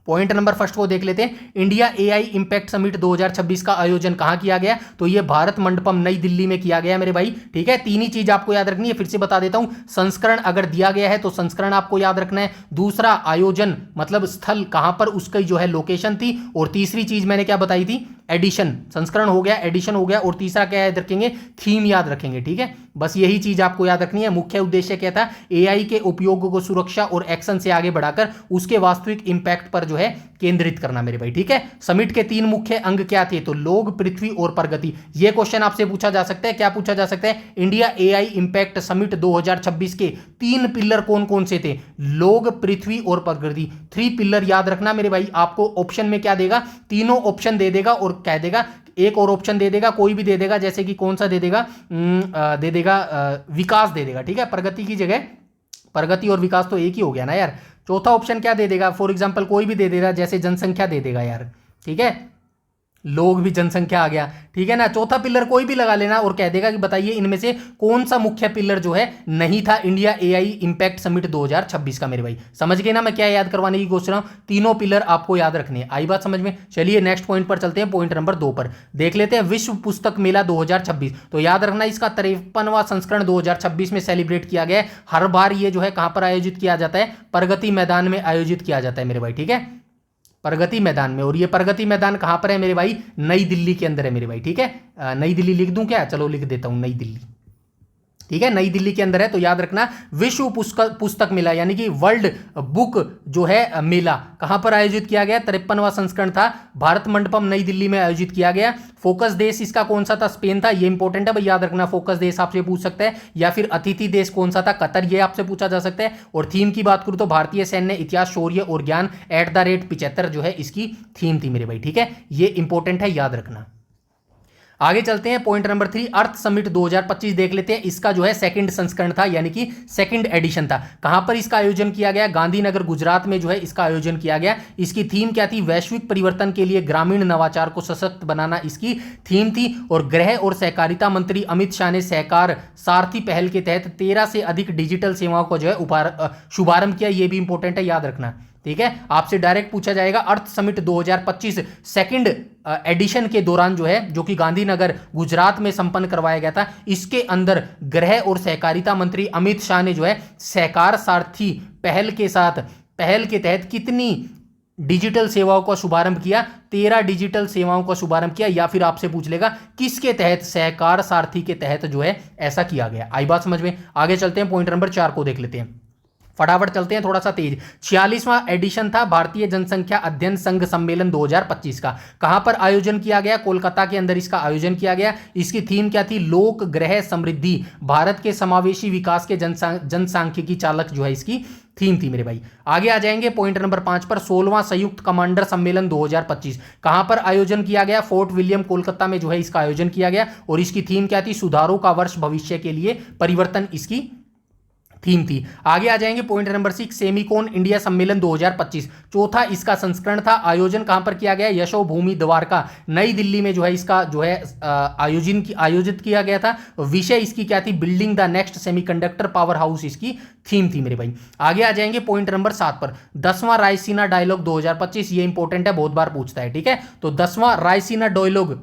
पॉइंट नंबर फर्स्ट वो देख लेते हैं, इंडिया एआई इंपैक्ट समिट 2026 का आयोजन कहां किया गया? तो ये भारत मंडपम नई दिल्ली में किया गया मेरे भाई, ठीक है। तीन ही चीज आपको याद रखनी है, फिर से बता देता हूं। संस्करण अगर दिया गया है तो संस्करण आपको याद रखना है। दूसरा आयोजन मतलब स्थल, कहां पर उसकी जो है लोकेशन थी। और तीसरी चीज मैंने क्या बताई थी? एडिशन। संस्करण हो गया, एडिशन हो गया, और तीसरा क्या याद रखेंगे? थीम याद रखेंगे, ठीक है। बस यही चीज आपको याद रखनी है। मुख्य उद्देश्य क्या था? एआई के उपयोग को सुरक्षा और एक्शन से आगे बढ़ाकर उसके वास्तविक इंपैक्ट पर जो है केंद्रित करना मेरे भाई, ठीक है। समिट के तीन मुख्य अंग क्या थे? तो लोग, पृथ्वी और प्रगति। यह क्वेश्चन आपसे पूछा जा सकता है। क्या पूछा जा सकता है? इंडिया एआई इंपैक्ट समिट 2026 के तीन पिलर कौन कौन से थे? लोग, पृथ्वी और प्रगति। 3 पिलर याद रखना मेरे भाई। आपको ऑप्शन में क्या देगा? तीनों ऑप्शन दे देगा और कह देगा, एक और ऑप्शन दे देगा, कोई भी दे देगा, जैसे कि कौन सा दे देगा? विकास दे देगा, ठीक है। प्रगति की जगह प्रगति और विकास तो एक ही हो गया ना यार। चौथा ऑप्शन क्या दे देगा? फॉर एग्जांपल कोई भी दे देगा, जैसे जनसंख्या दे देगा यार, ठीक है। लोग भी जनसंख्या आ गया, ठीक है ना। चौथा पिलर कोई भी लगा लेना और कह देगा कि बताइए इनमें से कौन सा मुख्य पिलर जो है नहीं था इंडिया एआई इंपैक्ट समिट 2026 का मेरे भाई। समझ गए ना मैं क्या याद करवाने की कोशिश रहा हूं? तीनों पिलर आपको याद रखने हैं। आई बात समझ में? चलिए नेक्स्ट पॉइंट पर चलते हैं। पॉइंट नंबर 2 पर देख लेते हैं, विश्व पुस्तक मेला 2026। तो याद रखना इसका 53वां संस्करण 2026 में सेलिब्रेट किया गया है। हर बार ये जो है कहां पर आयोजित किया जाता है? प्रगति मैदान में आयोजित किया जाता है मेरे भाई, ठीक है, प्रगति मैदान में। और ये प्रगति मैदान कहां पर है मेरे भाई? नई दिल्ली के अंदर है मेरे भाई, ठीक है। नई दिल्ली लिख दूं क्या? चलो लिख देता हूं, नई दिल्ली, ठीक है, नई दिल्ली के अंदर है। तो याद रखना विश्व पुस्तक मेला यानी कि वर्ल्ड बुक जो है मेला कहां पर आयोजित किया गया? 53वां संस्करण था, भारत मंडपम नई दिल्ली में आयोजित किया गया। फोकस देश इसका कौन सा था? स्पेन था। ये इंपॉर्टेंट है भाई, याद रखना। फोकस देश आपसे पूछ सकता है, या फिर अतिथि देश कौन सा था? कतर, ये आपसे पूछा जा सकता है। और थीम की बात करूं तो भारतीय सैन्य इतिहास, शौर्य और ज्ञान @ 75 जो है इसकी थीम थी मेरे भाई, ठीक है। ये इंपॉर्टेंट है, याद रखना। आगे चलते हैं पॉइंट नंबर 3, अर्थ समिट 2025 देख लेते हैं। इसका जो है सेकंड संस्करण था, यानी कि सेकंड एडिशन था। कहां पर इसका आयोजन किया गया? गांधीनगर गुजरात में जो है इसका आयोजन किया गया। इसकी थीम क्या थी? वैश्विक परिवर्तन के लिए ग्रामीण नवाचार को सशक्त बनाना इसकी थीम थी। और गृह और सहकारिता मंत्री अमित शाह ने सहकार सारथी पहल के तहत 13 से अधिक डिजिटल सेवाओं को जो है शुभारंभ किया। यह भी इंपॉर्टेंट है, याद रखना। ठीक है, आपसे डायरेक्ट पूछा जाएगा। अर्थ समिट 2025 सेकंड एडिशन के दौरान जो है, जो कि गांधीनगर गुजरात में संपन्न करवाया गया था, इसके अंदर गृह और सहकारिता मंत्री अमित शाह ने जो है सहकार सारथी पहल के तहत कितनी डिजिटल सेवाओं का शुभारंभ किया? 13 डिजिटल सेवाओं का शुभारंभ किया। या फिर आपसे पूछ लेगा किसके तहत? सहकार सारथी के तहत जो है ऐसा किया गया। आई बात समझ में? आगे चलते हैं, पॉइंट नंबर 4 को देख लेते हैं। फटाफट चलते हैं, थोड़ा सा तेज। 46वां एडिशन था भारतीय जनसंख्या अध्ययन संघ सम्मेलन 2025 का। कहां पर आयोजन किया गया? कोलकाता के अंदर इसका आयोजन किया गया। इसकी थीम क्या थी? लोक ग्रह समृद्धि, भारत के समावेशी विकास के जनसांख्यिकी चालक जो है इसकी थीम थी मेरे भाई। आगे आ जाएंगे पॉइंट नंबर 5 पर। 16वां संयुक्त कमांडर सम्मेलन 2025 कहां पर आयोजन किया गया? फोर्ट विलियम कोलकाता में जो है इसका आयोजन किया गया। और इसकी थीम क्या थी? सुधारों का वर्ष, भविष्य के लिए परिवर्तन इसकी थीम थी। आगे आ जाएंगे पॉइंट नंबर 6, सेमिकोन इंडिया सम्मेलन 2025, चौथा इसका संस्करण था। आयोजन कहां पर किया गया? यशोभूमि द्वारका नई दिल्ली में जो है इसका जो है आयोजित किया गया था। विषय इसकी क्या थी? Building the next semiconductor power house इसकी थीम थी मेरे भाई। आगे आ जाएंगे पॉइंट नंबर 7 पर। 10वां रायसीना डायलॉग 2025, ये इंपॉर्टेंट है, बहुत बार पूछता है। ठीक है, तो 10वां रायसीना डायलॉग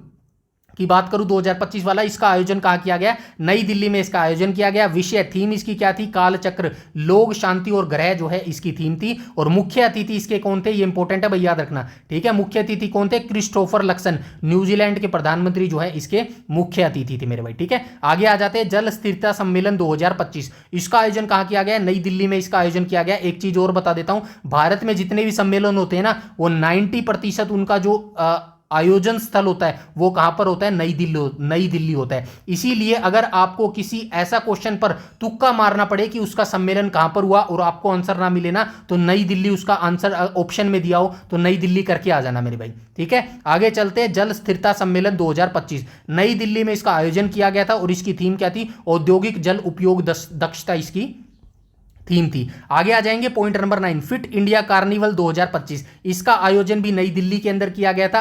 की बात करूं 2025 वाला, इसका आयोजन कहां किया गया? नई दिल्ली में इसका आयोजन किया गया। विषय थीम इसकी क्या थी? कालचक्र, लोग, शांति और ग्रह जो है इसकी थीम थी। और मुख्य अतिथि इसके कौन थे? ये इंपॉर्टेंट है भाई, याद रखना। ठीक है, मुख्य अतिथि कौन थे? क्रिस्टोफर लक्सन, न्यूजीलैंड के प्रधानमंत्री जो है इसके मुख्य अतिथि थे मेरे भाई। ठीक है, आगे आ जाते हैं जल स्थिरता सम्मेलन 2025, इसका आयोजन कहां किया गया? नई दिल्ली में इसका आयोजन किया गया। एक चीज और बता देता हूं, भारत में जितने भी सम्मेलन होते हैं ना, वो 90% उनका जो आयोजन स्थल होता है वो कहां पर होता है? नई दिल्ली होता है। इसीलिए अगर आपको किसी ऐसा क्वेश्चन पर तुक्का मारना पड़े कि उसका सम्मेलन कहां पर हुआ और आपको आंसर ना मिले ना, तो नई दिल्ली उसका आंसर ऑप्शन में दिया हो तो नई दिल्ली करके आ जाना मेरे भाई। ठीक है, आगे चलते हैं। जल स्थिरता सम्मेलन 2025 नई दिल्ली में इसका आयोजन किया गया था। और इसकी थीम क्या थी? औद्योगिक जल उपयोग दक्षता इसकी थीम थी। आगे आ जाएंगे point number 9, fit India carnival 2025, इसका आयोजन भी नई दिल्ली के अंदर किया गया था।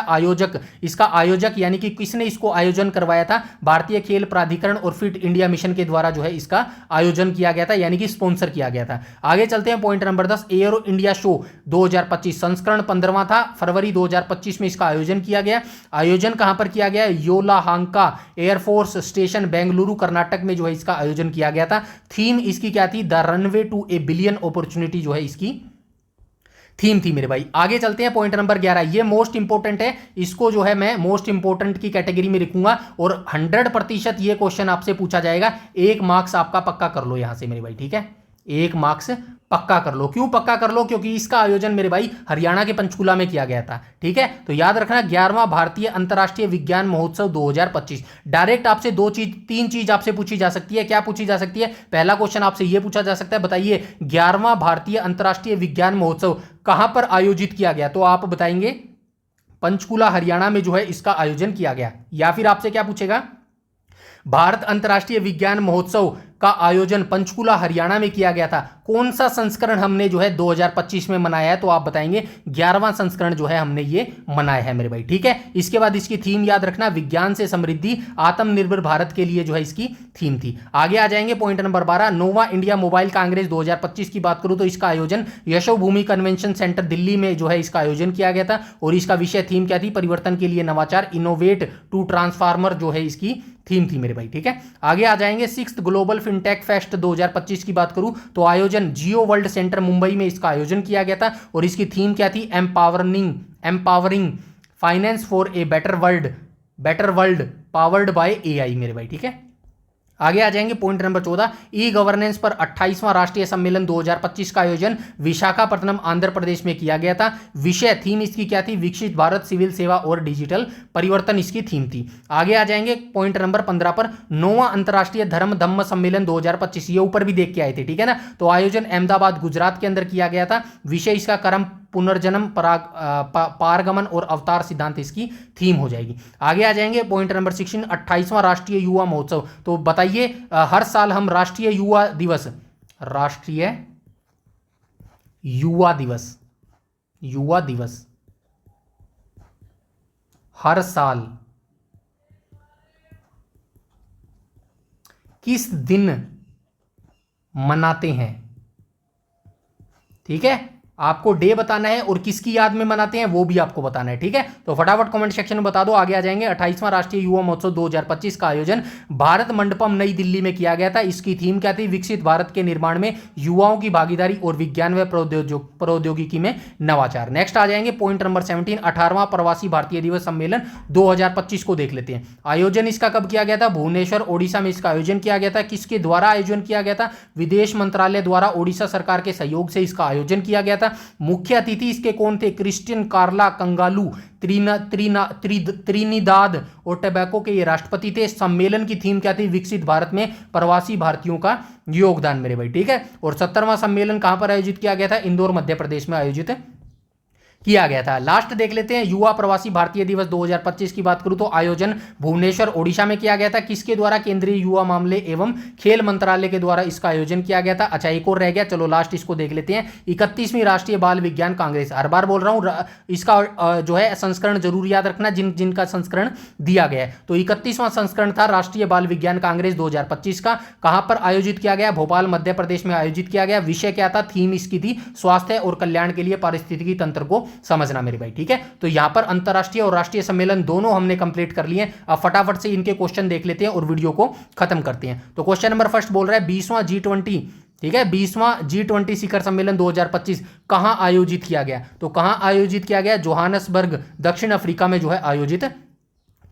इसका आयोजक यानी कि किसने इसको आयोजन करवाया था? भारतीय खेल प्राधिकरण और फिट इंडिया मिशन के द्वारा जो है इसका आयोजन किया गया था, यानी कि स्पॉन्सर किया गया था। आगे चलते हैं point number 10, arrow India show 2025 संस्करण 15वां था। फरवरी 2025 में इसका आयोजन किया गया। आयोजन कहां पर किया गया? योलाहांका एयरफोर्स स्टेशन बेंगलुरु कर्नाटक में जो है इसका आयोजन किया गया था। थीम इसकी क्या थी? The runway to a billion opportunity जो है इसकी थीम थी मेरे भाई। आगे चलते हैं पॉइंट नंबर 11, ये मोस्ट इंपोर्टेंट है, इसको जो है मैं मोस्ट इंपोर्टेंट की कैटेगरी में लिखूंगा और 100% ये क्वेश्चन आपसे पूछा जाएगा। 1 मार्क्स आपका पक्का कर लो यहां से मेरे भाई। ठीक है, 1 मार्क्स पक्का कर लो। क्यों पक्का कर लो? क्योंकि इसका आयोजन मेरे भाई हरियाणा के पंचकुला में किया गया था। ठीक है, तो याद रखना 11वां भारतीय अंतर्राष्ट्रीय विज्ञान महोत्सव 2025। डायरेक्ट आपसे 3 चीज आपसे पूछी जा सकती है। क्या पूछी जा सकती है? पहला क्वेश्चन आपसे यह पूछा जा सकता है, बताइए 11वां भारतीय अंतर्राष्ट्रीय विज्ञान महोत्सव कहां पर आयोजित किया गया? तो आप बताएंगे पंचकुला हरियाणा में जो है इसका आयोजन किया गया। या फिर आपसे क्या पूछेगा? भारत अंतर्राष्ट्रीय विज्ञान महोत्सव का आयोजन पंचकुला हरियाणा में किया गया था। कौन सा संस्करण हमने जो है 2025 में मनाया है? तो आप बताएंगे 11वां संस्करण जो है हमने ये मनाया है मेरे भाई। ठीक है, इसके बाद इसकी थीम याद रखना, विज्ञान से समृद्धि, आत्मनिर्भर भारत के लिए जो है इसकी थीम थी। आगे आ जाएंगे पॉइंट नंबर 12, नोवा इंडिया मोबाइल कांग्रेस 2025 की बात करूं तो इसका आयोजन यशोभूमि कन्वेंशन सेंटर दिल्ली में जो है इसका आयोजन किया गया था। और इसका विषय थीम क्या थी? परिवर्तन के लिए नवाचार, इनोवेट टू ट्रांसफार्मर जो है इसकी थीम थी मेरे भाई। ठीक है, आगे आ जाएंगे 6th ग्लोबल फिनटेक फेस्ट 2025 की बात करूं तो आयोजन जियो वर्ल्ड सेंटर मुंबई में इसका आयोजन किया गया था। और इसकी थीम क्या थी? Empowering finance for a better world powered by AI मेरे भाई। ठीक है, आगे आ जाएंगे पॉइंट नंबर 14, ई गवर्नेंस पर 28वां राष्ट्रीय सम्मेलन 2025 का आयोजन विशाखापट्टनम आंध्र प्रदेश में किया गया था। विषय थीम इसकी क्या थी? विकसित भारत, सिविल सेवा और डिजिटल परिवर्तन इसकी थीम थी। आगे आ जाएंगे पॉइंट नंबर 15 पर, 9वां अंतर्राष्ट्रीय धम्म सम्मेलन 2025, ये ऊपर भी देख के आए थे। ठीक है ना, तो आयोजन अहमदाबाद गुजरात के अंदर किया गया था। विषय इसका पुनर्जन्म, पारगमन और अवतार सिद्धांत इसकी थीम हो जाएगी। आगे आ जाएंगे पॉइंट नंबर 16, 28वां राष्ट्रीय युवा महोत्सव। तो बताइए, हर साल हम राष्ट्रीय युवा दिवस हर साल किस दिन मनाते हैं? ठीक है, आपको डे बताना है और किसकी याद में मनाते हैं वो भी आपको बताना है। ठीक है, तो फटाफट कमेंट सेक्शन में बता दो। आगे आ जाएंगे 28वां राष्ट्रीय युवा महोत्सव 2025 का आयोजन भारत मंडपम नई दिल्ली में किया गया था। इसकी थीम क्या थी? विकसित भारत के निर्माण में युवाओं की भागीदारी और विज्ञान व प्रौद्योगिकी में नवाचार। नेक्स्ट आ जाएंगे पॉइंट नंबर 17, 18वां प्रवासी भारतीय दिवस सम्मेलन 2025 को देख लेते हैं। आयोजन इसका कब किया गया था? भुवनेश्वर, ओडिशा में इसका आयोजन किया गया था। किसके द्वारा आयोजन किया गया था? विदेश मंत्रालय द्वारा ओडिशा सरकार के सहयोग से इसका आयोजन किया गया था। मुख्य अतिथि इसके कौन थे? क्रिस्टियन कार्ला कंगालू, त्रिनिदाद और टोबैगो के ये राष्ट्रपति थे। सम्मेलन की थीम क्या थी? विकसित भारत में प्रवासी भारतीयों का योगदान मेरे भाई। ठीक है, और 70वां सम्मेलन कहां पर आयोजित किया गया था? इंदौर मध्य प्रदेश में आयोजित किया गया था। लास्ट देख लेते हैं युवा प्रवासी भारतीय दिवस 2025 की बात करूं तो आयोजन भुवनेश्वर ओडिशा में किया गया था। किसके द्वारा? केंद्रीय युवा मामले एवं खेल मंत्रालय के द्वारा इसका आयोजन किया गया था। अच्छा, एक और रह गया, चलो लास्ट इसको देख लेते हैं। 31वीं राष्ट्रीय बाल विज्ञान कांग्रेस, हर बार बोल रहा हूं इसका जो है संस्करण जरूर याद रखना जिनका संस्करण दिया गया है। तो 31वां संस्करण था राष्ट्रीय बाल विज्ञान कांग्रेस 2025 का। कहां पर आयोजित किया गया? भोपाल मध्य प्रदेश में आयोजित किया गया। विषय क्या था? थीम इसकी थी स्वास्थ्य और कल्याण के लिए पारिस्थितिकी तंत्र को समझना मेरे भाई। ठीक है, तो यहां पर अंतरराष्ट्रीय और राष्ट्रीय सम्मेलन दोनों हमने कंप्लीट कर लिए। अब फटाफट से इनके क्वेश्चन देख लेते हैं और वीडियो को खत्म करते हैं। तो क्वेश्चन नंबर फर्स्ट बोल रहा है 20वां G20, ठीक है, 20वां G20 शिखर सम्मेलन 2025 कहां आयोजित किया गया? तो कहां आयोजित किया गया? जोहान्सबर्ग, दक्षिण अफ्रीका में जो है आयोजित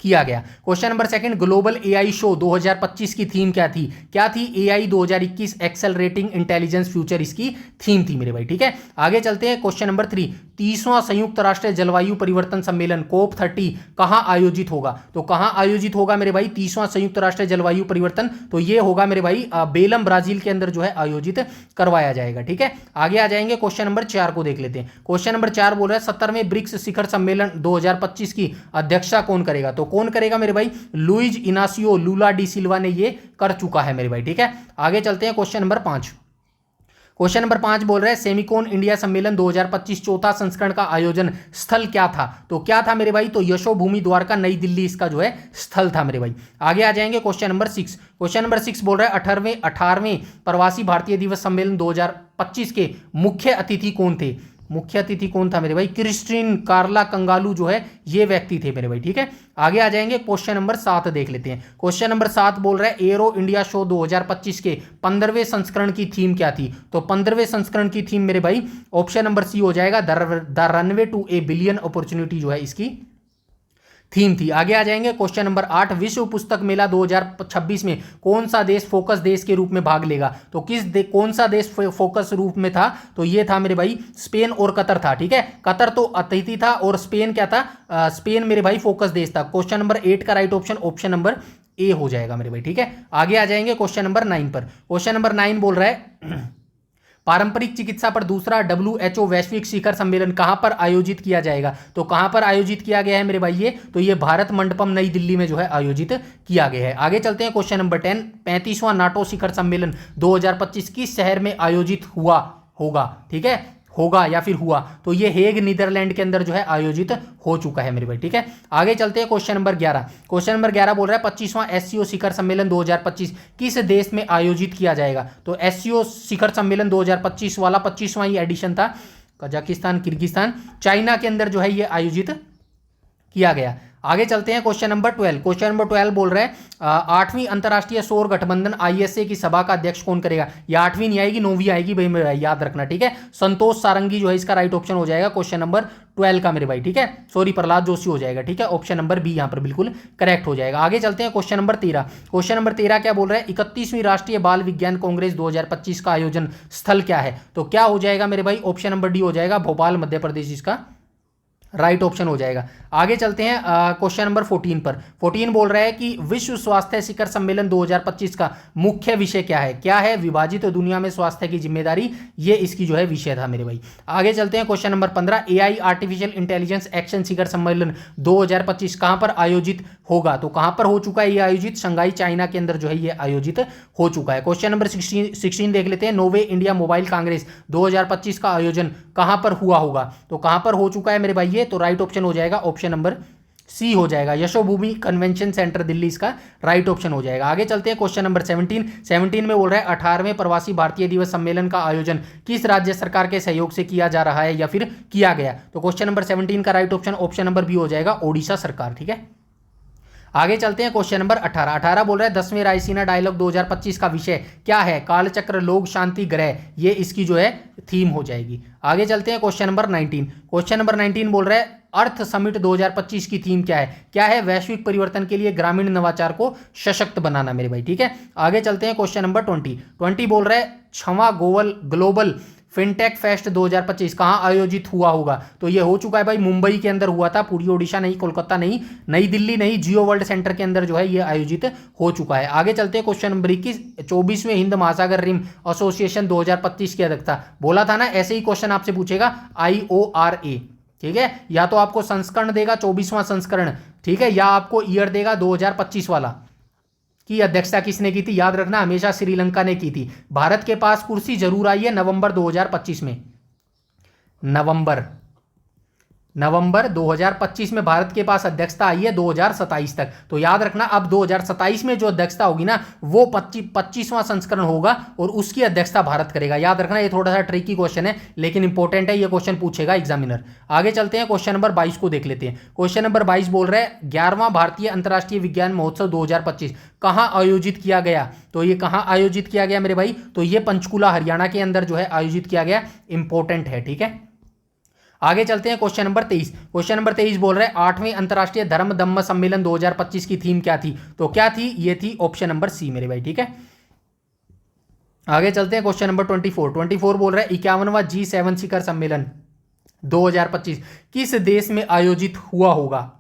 किया गया। Question number second, global AI show 2025 की थीम क्या थी? क्या थी? एआई 2021 एक्सेलरेटिंग इंटेलिजेंस फ्यूचर इसकी थीम थी मेरे भाई। ठीक है, आगे चलते हैं। क्वेश्चन नंबर 3, 30वां संयुक्त राष्ट्र जलवायु परिवर्तन सम्मेलन COP30 कहां आयोजित होगा? तो कहां आयोजित होगा मेरे भाई 30वां संयुक्त राष्ट्र जलवायु परिवर्तन? तो ये होगा मेरे भाई बेलम, ब्राजील के अंदर जो है आयोजित करवाया जाएगा। ठीक है, आगे आ जाएंगे। क्वेश्चन नंबर 4 को देख लेते हैं। क्वेश्चन नंबर 4 बोल रहा है 70वें ब्रिक्स शिखर सम्मेलन 2025 की अध्यक्षता कौन करेगा? तो कौन करेगा मेरे भाई? लुइज इनासियो लूला डी सिल्वा ने ये कर चुका है मेरे भाई। ठीक है, आगे चलते हैं। क्वेश्चन नंबर 5, क्वेश्चन नंबर 5 बोल रहे हैं सेमिकोन इंडिया सम्मेलन 2025 चौथा संस्करण का आयोजन स्थल क्या था? तो क्या था मेरे भाई? तो यशोभूमि द्वारका नई दिल्ली इसका जो है स्थल था मेरे भाई। आगे आ जाएंगे। क्वेश्चन नंबर 6, क्वेश्चन नंबर 6 बोल रहा है 18वें प्रवासी भारतीय दिवस सम्मेलन 2025 के मुख्य अतिथि कौन थे? मुख्य अतिथि कौन था मेरे भाई? क्रिस्टिन कार्ला कंगालू जो है ये व्यक्ति थे मेरे भाई। ठीक है, आगे आ जाएंगे। क्वेश्चन नंबर 7 देख लेते हैं। क्वेश्चन नंबर 7 बोल रहा है एरो इंडिया शो 2025 के 15वें संस्करण की थीम क्या थी? तो 15वें संस्करण की थीम मेरे भाई ऑप्शन नंबर सी हो जाएगा, the runway to a billion opportunity जो है इसकी थीम थी। आगे आ जाएंगे। क्वेश्चन नंबर 8, विश्व पुस्तक मेला 2026 में कौन सा देश फोकस देश के रूप में भाग लेगा? तो कौन सा देश फोकस रूप में था? तो ये था मेरे भाई स्पेन और कतर था। ठीक है, कतर तो अतिथि था और स्पेन क्या था? स्पेन मेरे भाई फोकस देश था। क्वेश्चन नंबर 8 का राइट ऑप्शन नंबर ए हो जाएगा मेरे भाई। ठीक है, आगे आ जाएंगे क्वेश्चन नंबर 9 पर। क्वेश्चन नंबर 9 बोल रहा है पारंपरिक चिकित्सा पर दूसरा WHO वैश्विक शिखर सम्मेलन कहां पर आयोजित किया जाएगा? तो कहां पर आयोजित किया गया है मेरे भाई ये? तो ये भारत मंडपम नई दिल्ली में जो है आयोजित किया गया है। आगे चलते हैं। क्वेश्चन नंबर 10, 35वां नाटो शिखर सम्मेलन 2025 किस शहर में आयोजित होगा? ठीक है, होगा या फिर हुआ? तो ये हेग नीदरलैंड के अंदर जो है आयोजित हो चुका है मेरे भाई। ठीक है, आगे चलते हैं। क्वेश्चन नंबर 11, क्वेश्चन नंबर 11 बोल रहा है 25वां SCO शिखर सम्मेलन 2025 किस देश में आयोजित किया जाएगा? तो SCO शिखर सम्मेलन 2025 वाला 25वां ही एडिशन था। कजाकिस्तान, किर्गिस्तान, चाइना के अंदर जो है ये आयोजित किया गया। आगे चलते हैं। क्वेश्चन नंबर 12, क्वेश्चन नंबर 12 बोल रहे हैं 8वीं अंतर्राष्ट्रीय सौर गठबंधन ISA की सभा का अध्यक्ष कौन करेगा? ये 8वीं नहीं आएगी, 9वीं आएगी भाई मेरे भाई, याद रखना। ठीक है, संतोष सारंगी जो है इसका राइट ऑप्शन हो जाएगा क्वेश्चन नंबर 12 का मेरे भाई। ठीक है, सॉरी प्रहलाद जोशी हो जाएगा। ठीक है, ऑप्शन नंबर बी यहाँ पर बिल्कुल करेक्ट हो जाएगा। आगे चलते हैं। क्वेश्चन नंबर 13, क्वेश्चन नंबर 13 क्या बोल रहा है 31वीं राष्ट्रीय बाल विज्ञान कांग्रेस 2025 का आयोजन स्थल क्या है? तो क्या हो जाएगा मेरे भाई? ऑप्शन नंबर डी हो जाएगा, भोपाल मध्य प्रदेश इसका राइट ऑप्शन हो जाएगा। आगे चलते हैं क्वेश्चन नंबर 14 पर। 14 बोल रहा है कि विश्व स्वास्थ्य शिखर सम्मेलन 2025 का मुख्य विषय क्या है? क्या है? विभाजित दुनिया में स्वास्थ्य की जिम्मेदारी, ये इसकी जो है विषय था मेरे भाई। आगे चलते हैं question number 15। AI artificial intelligence action शिखर सम्मेलन 2025 कहां पर आयोजित होगा? तो कहां पर हो चुका है ये आयोजित? शंघाई चाइना के अंदर जो है ये आयोजित हो चुका है। क्वेश्चन नंबर 16 देख लेते हैं। नोवे इंडिया मोबाइल कांग्रेस 2025 का आयोजन कहां पर हुआ होगा? तो कहां पर हो चुका है मेरे भाई ये? तो राइट ऑप्शन हो जाएगा ऑप्शन नंबर सी हो जाएगा। यशोभूमि कन्वेंशन सेंटर दिल्ली इसका राइट ऑप्शन हो जाएगा। आगे चलते हैं क्वेश्चन नंबर 17 में बोल रहा है 18वें प्रवासी भारतीय दिवस सम्मेलन का आयोजन किस राज्य सरकार के सहयोग से किया जा रहा है या फिर किया गया? तो क्वेश्चन नंबर 17 का right option option number B हो जाएगा, ओडिशा सरकार। ठीक है, आगे चलते हैं क्वेश्चन नंबर 18 बोल रहा है 10वें रायसीना डायलॉग 2025 का विषय क्या है? कालचक्र, लोक शांति, ग्रह, ये इसकी जो है थीम हो जाएगी। आगे चलते हैं क्वेश्चन नंबर 19। क्वेश्चन नंबर 19 बोल रहा है अर्थ समिट 2025 की थीम क्या है? क्या है? वैश्विक परिवर्तन के लिए ग्रामीण नवाचार को सशक्त बनाना मेरे भाई। ठीक है, आगे चलते हैं क्वेश्चन नंबर 20 बोल रहा है 6वां ग्लोबल फिनटेक फेस्ट 2025 कहां आयोजित हुआ होगा? तो ये हो चुका है भाई, मुंबई के अंदर हुआ था, पूरी ओडिशा नहीं, कोलकाता नहीं, नई दिल्ली नहीं, जियो वर्ल्ड सेंटर के अंदर जो है ये आयोजित हो चुका है। आगे चलते हैं क्वेश्चन नंबर 21। 24वें हिंद महासागर रिम एसोसिएशन 2025 की अध्यक्षता, बोला था ना ऐसे ही क्वेश्चन आपसे पूछेगा, IORA। ठीक है, या तो आपको संस्करण देगा 24वां संस्करण, ठीक है, या आपको ईयर देगा 2025 वाला की अध्यक्षता किसने की थी? याद रखना हमेशा श्रीलंका ने की थी। भारत के पास कुर्सी जरूर आई है नवंबर 2025 में, नवंबर 2025 में भारत के पास अध्यक्षता आई है 2027 तक। तो याद रखना अब 2027 में जो अध्यक्षता होगी ना वो 25वां संस्करण होगा और उसकी अध्यक्षता भारत करेगा। याद रखना, ये थोड़ा सा ट्रिकी क्वेश्चन है लेकिन इंपॉर्टेंट है, ये क्वेश्चन पूछेगा एग्जामिनर। आगे चलते हैं क्वेश्चन नंबर 22 को देख लेते हैं। क्वेश्चन नंबर 22 बोल रहे हैं 11वां भारतीय अंतर्राष्ट्रीय विज्ञान महोत्सव 2025 कहां आयोजित किया गया? तो ये कहां आयोजित किया गया मेरे भाई? तो ये पंचकुला हरियाणा के अंदर जो है आयोजित किया गया, इंपॉर्टेंट है। ठीक है, आगे चलते हैं क्वेश्चन नंबर 23। क्वेश्चन नंबर 23 बोल रहे हैं 8वें अंतर्राष्ट्रीय धर्म धम्म सम्मेलन 2025 की थीम क्या थी? तो क्या थी? ये थी ऑप्शन नंबर सी मेरे भाई। ठीक है, आगे चलते हैं क्वेश्चन नंबर 24 बोल रहा है 51वां G7 शिखर सम्मेलन 2025 किस देश में आयोजित हुआ होगा?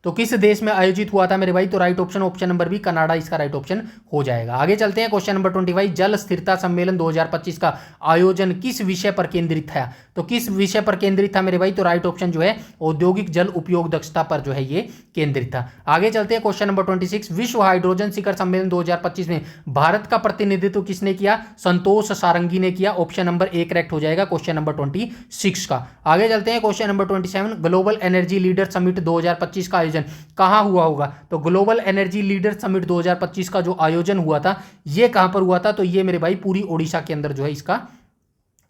तो किस देश में आयोजित हुआ था मेरे भाई? तो right option option number B, Canada इसका राइट ऑप्शन हो जाएगा। आगे चलते हैं क्वेश्चन नंबर 25। जल स्थिरता सम्मेलन 2025 का आयोजन किस विषय पर केंद्रित था? तो किस विषय पर केंद्रित था मेरे भाई? तो राइट ऑप्शन जो है औद्योगिक जल उपयोग दक्षता पर जो है ये केंद्रित था। आगे चलते हैं क्वेश्चन नंबर 26। विश्व हाइड्रोजन शिखर सम्मेलन 2025 में भारत का प्रतिनिधित्व किसने किया? संतोष सारंगी ने किया। ऑप्शन नंबर ए करेक्ट हो जाएगा क्वेश्चन नंबर 26 का। आगे चलते हैं question number 27। Global energy leader summit 2025 का आयोजन कहां हुआ होगा? तो ग्लोबल एनर्जी लीडर समिट 2025 का जो आयोजन हुआ था ये कहां पर हुआ था? तो ये मेरे भाई पूरी ओडिशा के अंदर जो है इसका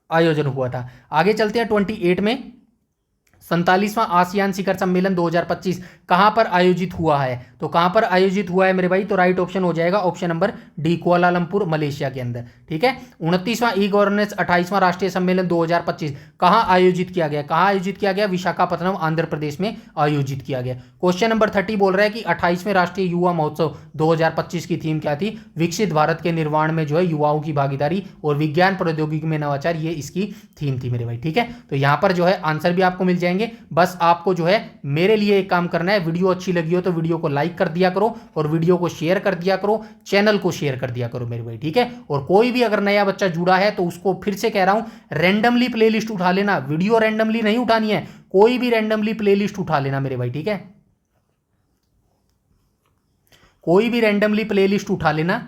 आयोजन हुआ था। आगे चलते हैं 28 में 47वां आसियान शिखर सम्मेलन 2025 कहां पर आयोजित हुआ है? तो कहां पर आयोजित हुआ है मेरे भाई? तो राइट ऑप्शन हो जाएगा option number D, Kuala Lumpur Malaysia के अंदर। ठीक है, 29वां ई गवर्नेंस 28वां राष्ट्रीय सम्मेलन 2025 कहां आयोजित किया गया? कहां आयोजित किया गया? विशाखापट्टनम आंध्र प्रदेश में आयोजित किया गया। क्वेश्चन नंबर 30 बोल रहा है कि 28वें राष्ट्रीय युवा महोत्सव 2025 की थीम क्या थी? विकसित भारत के निर्माण में जो है युवाओं की भागीदारी और विज्ञान प्रौद्योगिकी में नवाचार, ये इसकी थीम थी मेरे भाई। ठीक है, तो यहां पर जो है आंसर भी आपको मिल जाएंगे। बस आपको जो है मेरे लिए एक काम करना है, वीडियो अच्छी लगी हो तो वीडियो को लाइक कर दिया करो और वीडियो को शेयर कर दिया करो, चैनल को शेयर कर दिया करो मेरे भाई। ठीक है, और कोई भी अगर नया बच्चा जुड़ा है तो उसको फिर से कह रहा हूं रैंडमली प्लेलिस्ट उठा लेना, वीडियो रैंडमली नहीं उठानी है, कोई भी रैंडमली प्लेलिस्ट उठा लेना मेरे भाई। ठीक है, कोई भी रैंडमली प्लेलिस्ट उठा लेना,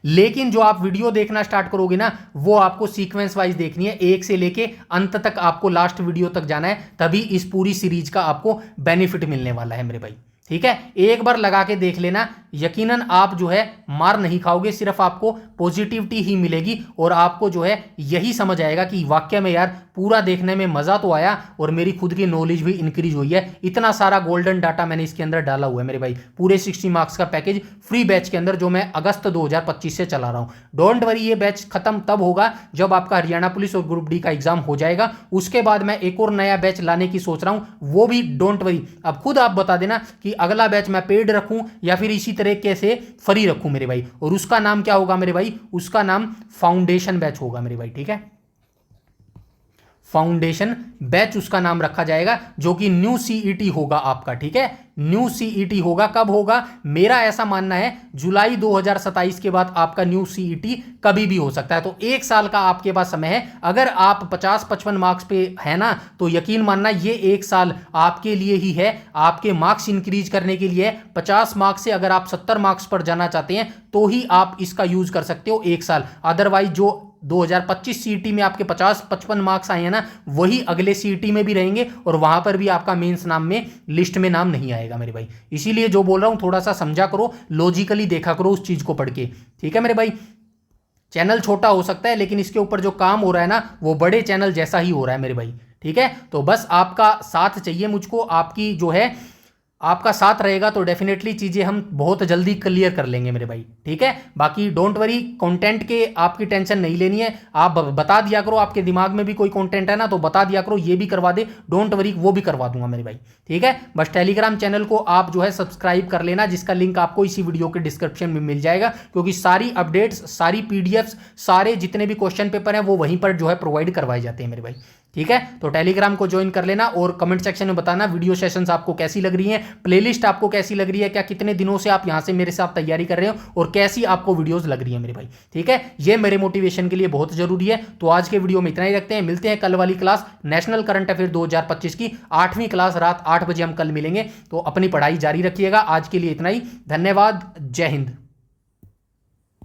लेकिन जो आप वीडियो देखना स्टार्ट करोगे ना वो आपको सीक्वेंस वाइज देखनी है, एक से लेके अंत तक आपको लास्ट वीडियो तक जाना है, तभी इस पूरी सीरीज का आपको बेनिफिट मिलने वाला है मेरे भाई। ठीक है, एक बार लगा के देख लेना, यकीनन आप जो है मार नहीं खाओगे, सिर्फ आपको पॉजिटिविटी ही मिलेगी और आपको जो है यही समझ आएगा कि वाकई में यार पूरा देखने में मजा तो आया और मेरी खुद की नॉलेज भी इंक्रीज हुई है। इतना सारा गोल्डन डाटा मैंने इसके अंदर डाला हुआ है मेरे भाई, पूरे 60 मार्क्स का पैकेज फ्री बैच के अंदर जो मैं अगस्त 2025 से चला रहा हूं। डोंट वरी, ये बैच खत्म तब होगा जब आपका हरियाणा पुलिस और ग्रुप डी का एग्जाम हो जाएगा, उसके बाद मैं एक और नया बैच लाने की सोच रहा हूं, वो भी डोंट वरी। अब खुद आप बता देना कि अगला बैच मैं पेड रखूं या फिर इसी तरीके से फ्री रखूं मेरे भाई, और उसका नाम क्या होगा मेरे भाई? उसका नाम फाउंडेशन बैच होगा मेरे भाई। ठीक है, फाउंडेशन बैच उसका नाम रखा जाएगा, जो कि न्यू सीईटी होगा आपका। ठीक है, न्यू सीईटी होगा। कब होगा? मेरा ऐसा मानना है जुलाई 2027 के बाद आपका न्यू सीईटी कभी भी हो सकता है। तो एक साल का आपके पास समय है। अगर आप 50-55 मार्क्स पे है ना, तो यकीन मानना ये एक साल आपके लिए ही है, आपके मार्क्स इंक्रीज करने के लिए। 50 मार्क्स से अगर आप 70 मार्क्स पर जाना चाहते हैं तो ही आप इसका यूज कर सकते हो एक साल। अदरवाइज जो 2025 सीईटी में आपके 50-55 मार्क्स आए हैं ना, वही अगले सीईटी में भी रहेंगे और वहां पर भी आपका मेंस नाम में लिस्ट में नाम नहीं आएगा मेरे भाई। इसीलिए जो बोल रहा हूं थोड़ा सा समझा करो, लॉजिकली देखा करो उस चीज को पढ़ के। ठीक है मेरे भाई, चैनल छोटा हो सकता है लेकिन इसके ऊपर जो काम हो रहा है ना, वो बड़े चैनल जैसा ही हो रहा है मेरे भाई। ठीक है, तो बस आपका साथ चाहिए मुझको, आपकी जो है आपका साथ रहेगा तो डेफिनेटली चीजें हम बहुत जल्दी क्लियर कर लेंगे मेरे भाई। ठीक है, बाकी डोंट वरी, कंटेंट के आपकी टेंशन नहीं लेनी है। आप बता दिया करो, आपके दिमाग में भी कोई कंटेंट है ना तो बता दिया करो, ये भी करवा दे, डोंट वरी, वो भी करवा दूंगा मेरे भाई। ठीक है, बस टेलीग्राम चैनल को आप जो है सब्सक्राइब कर लेना, जिसका लिंक आपको इसी वीडियो के डिस्क्रिप्शन में मिल जाएगा, क्योंकि सारी अपडेट्स, सारी पीडीएफ्स, सारे जितने भी क्वेश्चन पेपर हैं वो वहीं पर जो है प्रोवाइड करवाए जाते हैं मेरे भाई। ठीक है, तो टेलीग्राम को ज्वाइन कर लेना और कमेंट सेक्शन में बताना वीडियो सेशंस आपको कैसी लग रही हैं, प्लेलिस्ट आपको कैसी लग रही है, क्या कितने दिनों से आप यहां से मेरे साथ तैयारी कर रहे हो और कैसी आपको वीडियोस लग रही है मेरे भाई। ठीक है, ये मेरे मोटिवेशन के लिए बहुत जरूरी है। तो आज के वीडियो में इतना ही रखते हैं, मिलते हैं कल वाली क्लास नेशनल करंट अफेयर 2025 की 8वीं क्लास रात 8 बजे हम कल मिलेंगे। तो अपनी पढ़ाई जारी रखिएगा। आज के लिए इतना ही, धन्यवाद, जय हिंद।